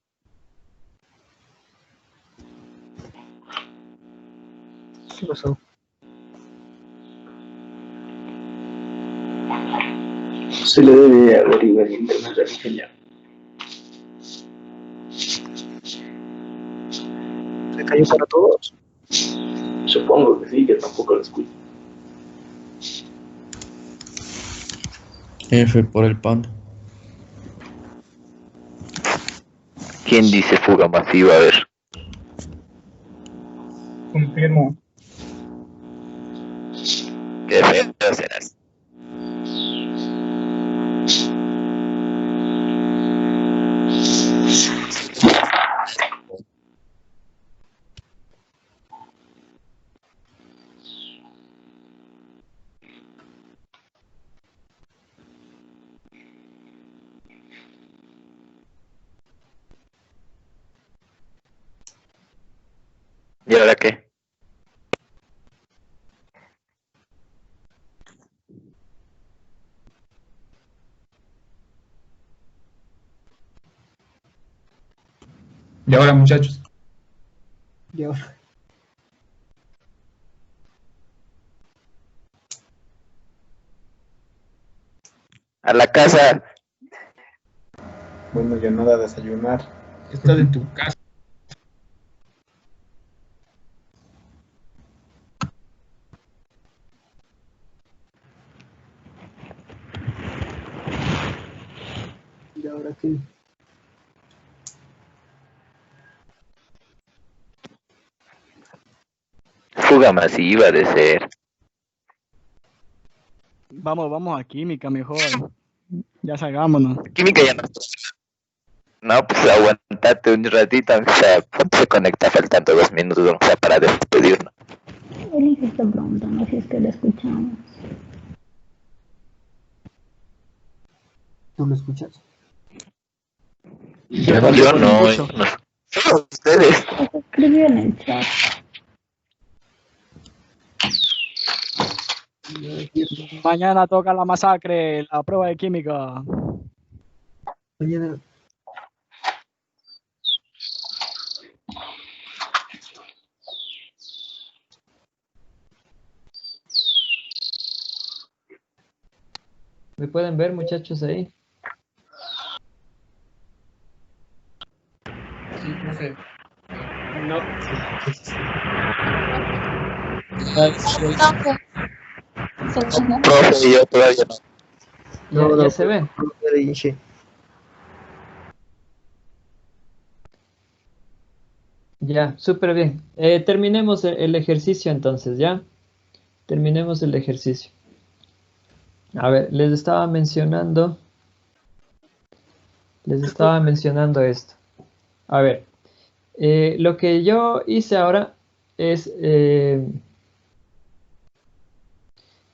¿Qué pasó? Se le debe averiguar en internet al ingeniero. ¿Se cayó para todos? Supongo que sí, que tampoco lo escucho. F por el pan. ¿Quién dice fuga masiva? A ver. Confirmo. Qué feo serás. ¿Y ahora qué? Y ahora, muchachos. Yo. A la casa. Bueno, ya nada a desayunar. Estás en tu casa. ¿Y ahora qué? Fuga masiva de ser. Vamos a química mejor. Ya salgámonos. Química ya no. No, pues aguantate un ratito, aunque sea, ¿cuánto se conecta? Faltando 2 minutos, aunque sea, para despedirnos. Elige esta pregunta, no sé si es que la escuchamos. ¿Tú lo escuchas? Yo no. Solo ustedes. Se escribió en el chat. Mañana toca la masacre, la prueba de química. Mañana. ¿Me pueden ver, muchachos, ahí? Sí, profe. No. Profe, yo todavía no. Ya se ve. Ya le dije. Ya, súper bien. Terminemos el ejercicio entonces, ¿ya? Terminemos el ejercicio. A ver, les estaba mencionando esto. A ver, lo que yo hice ahora es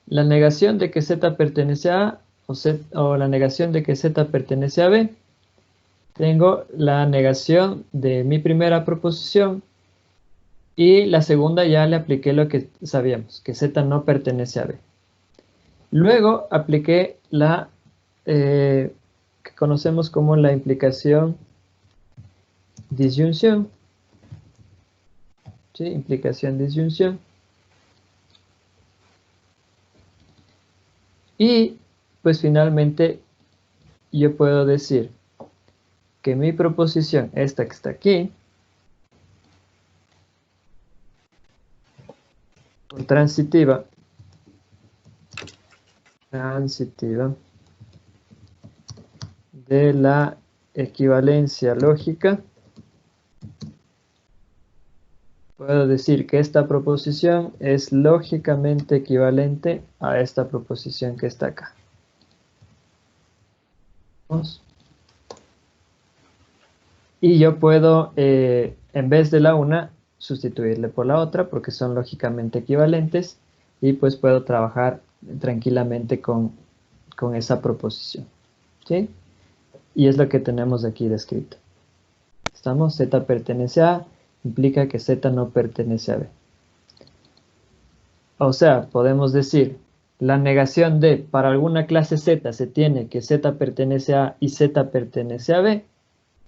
la negación de que Z pertenece a A o la negación de que Z pertenece a B. Tengo la negación de mi primera proposición y la segunda ya le apliqué lo que sabíamos, que Z no pertenece a B. Luego apliqué la que conocemos como la implicación disyunción. ¿Sí? Implicación disyunción. Y pues finalmente yo puedo decir que mi proposición, esta que está aquí, transitiva, de la equivalencia lógica, puedo decir que esta proposición es lógicamente equivalente a esta proposición que está acá. Vamos. Y yo puedo, en vez de la una, sustituirle por la otra porque son lógicamente equivalentes y pues puedo trabajar tranquilamente con esa proposición. ¿Sí? Y es lo que tenemos aquí descrito. ¿Estamos? Z pertenece a, implica que Z no pertenece a B. O sea, podemos decir, la negación de para alguna clase Z se tiene que Z pertenece a y Z pertenece a B,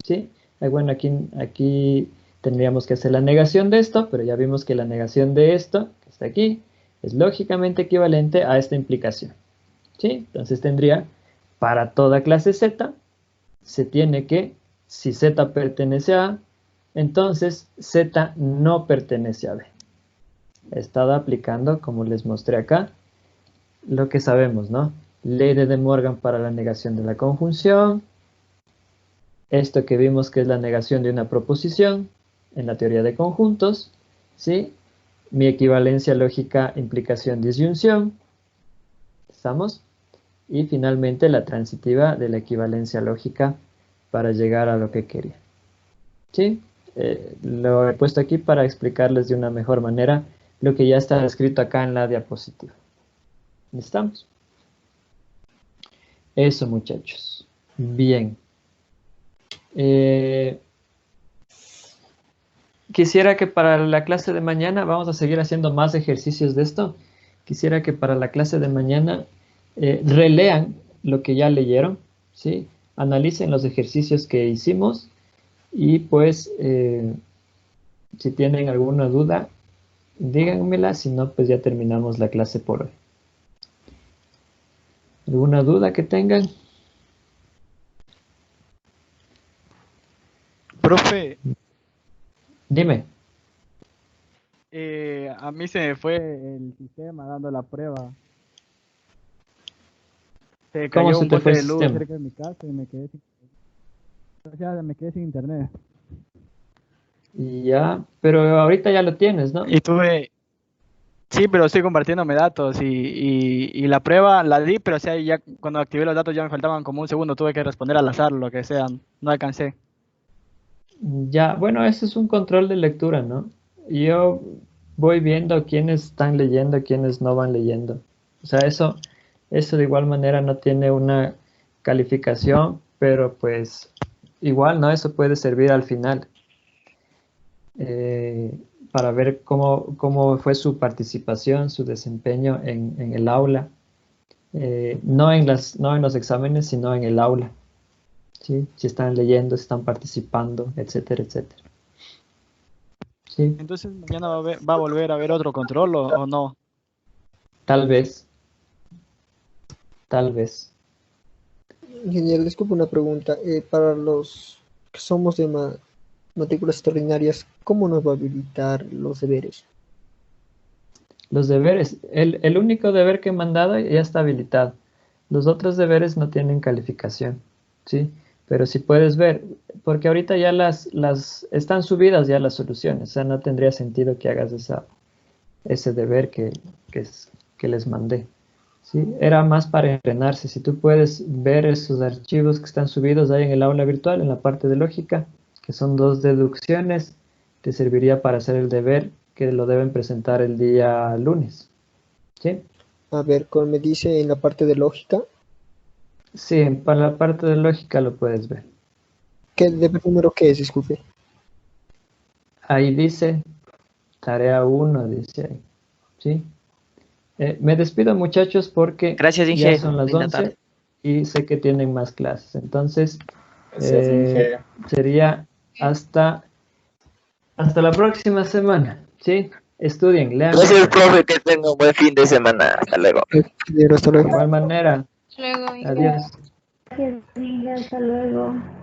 ¿sí? Bueno, aquí tendríamos que hacer la negación de esto, pero ya vimos que la negación de esto, que está aquí, es lógicamente equivalente a esta implicación, ¿sí? Entonces tendría, para toda clase Z, se tiene que, si Z pertenece a A, entonces Z no pertenece a B. He estado aplicando, como les mostré acá, lo que sabemos, ¿no? Ley de De Morgan para la negación de la conjunción. Esto que vimos que es la negación de una proposición en la teoría de conjuntos, ¿sí? Mi equivalencia lógica, implicación, disyunción. ¿Estamos? Y finalmente la transitiva de la equivalencia lógica para llegar a lo que quería. ¿Sí? Lo he puesto aquí para explicarles de una mejor manera lo que ya está escrito acá en la diapositiva. ¿Estamos? Eso, muchachos. Bien. Quisiera que para la clase de mañana, vamos a seguir haciendo más ejercicios de esto. Quisiera que para la clase de mañana relean lo que ya leyeron, ¿sí? Analicen los ejercicios que hicimos y pues si tienen alguna duda, díganmela, si no, pues ya terminamos la clase por hoy. ¿Alguna duda que tengan? Profe, Dime. a mí se me fue el sistema dando la prueba. Se ¿Cómo cayó se un te poste fue el de luz sistema? cerca de mi casa y me quedé sin, o sea, me quedé sin internet. Y ya, pero ahorita ya lo tienes, ¿no? Y tuve, sí, pero estoy compartiéndome datos y la prueba la di, pero o sea, ya cuando activé los datos ya me faltaban como un segundo, tuve que responder al azar, lo que sea, no alcancé. Ya, bueno, eso es un control de lectura, ¿no? Yo voy viendo quiénes están leyendo, quiénes no van leyendo. O sea, eso de igual manera no tiene una calificación, pero pues igual, ¿no? Eso puede servir al final para ver cómo fue su participación, su desempeño en el aula. No en los exámenes, sino en el aula. ¿Sí? Si están leyendo, si están participando, etcétera, etcétera. ¿Sí? Entonces mañana va a volver a haber otro control o no. Tal vez. Tal vez. Ingeniero, disculpe una pregunta. Para los que somos de matrículas extraordinarias, ¿cómo nos va a habilitar los deberes? Los deberes. El único deber que he mandado ya está habilitado. Los otros deberes no tienen calificación. ¿Sí? Pero si puedes ver, porque ahorita ya están subidas ya las soluciones. O sea, no tendría sentido que hagas ese deber que les mandé. ¿Sí? Era más para entrenarse. Si tú puedes ver esos archivos que están subidos ahí en el aula virtual, en la parte de lógica, que son 2 deducciones, te serviría para hacer el deber que lo deben presentar el día lunes. ¿Sí? A ver, como me dice en la parte de lógica. Sí, para la parte de lógica lo puedes ver. ¿Qué deber número qué es? Disculpe. Ahí dice, tarea 1, dice ahí. ¿Sí? Me despido, muchachos, porque Gracias, ya Inge. son las Linda 11 tarde. y sé que tienen más clases. Entonces, Gracias, Inge. sería hasta la próxima semana. ¿Sí? Estudien, lean. Gracias, profe, que tenga un buen fin de semana. Hasta luego. Ingeniero, hasta De luego. igual manera. Luego, Adiós. Gracias, amiga, hasta luego.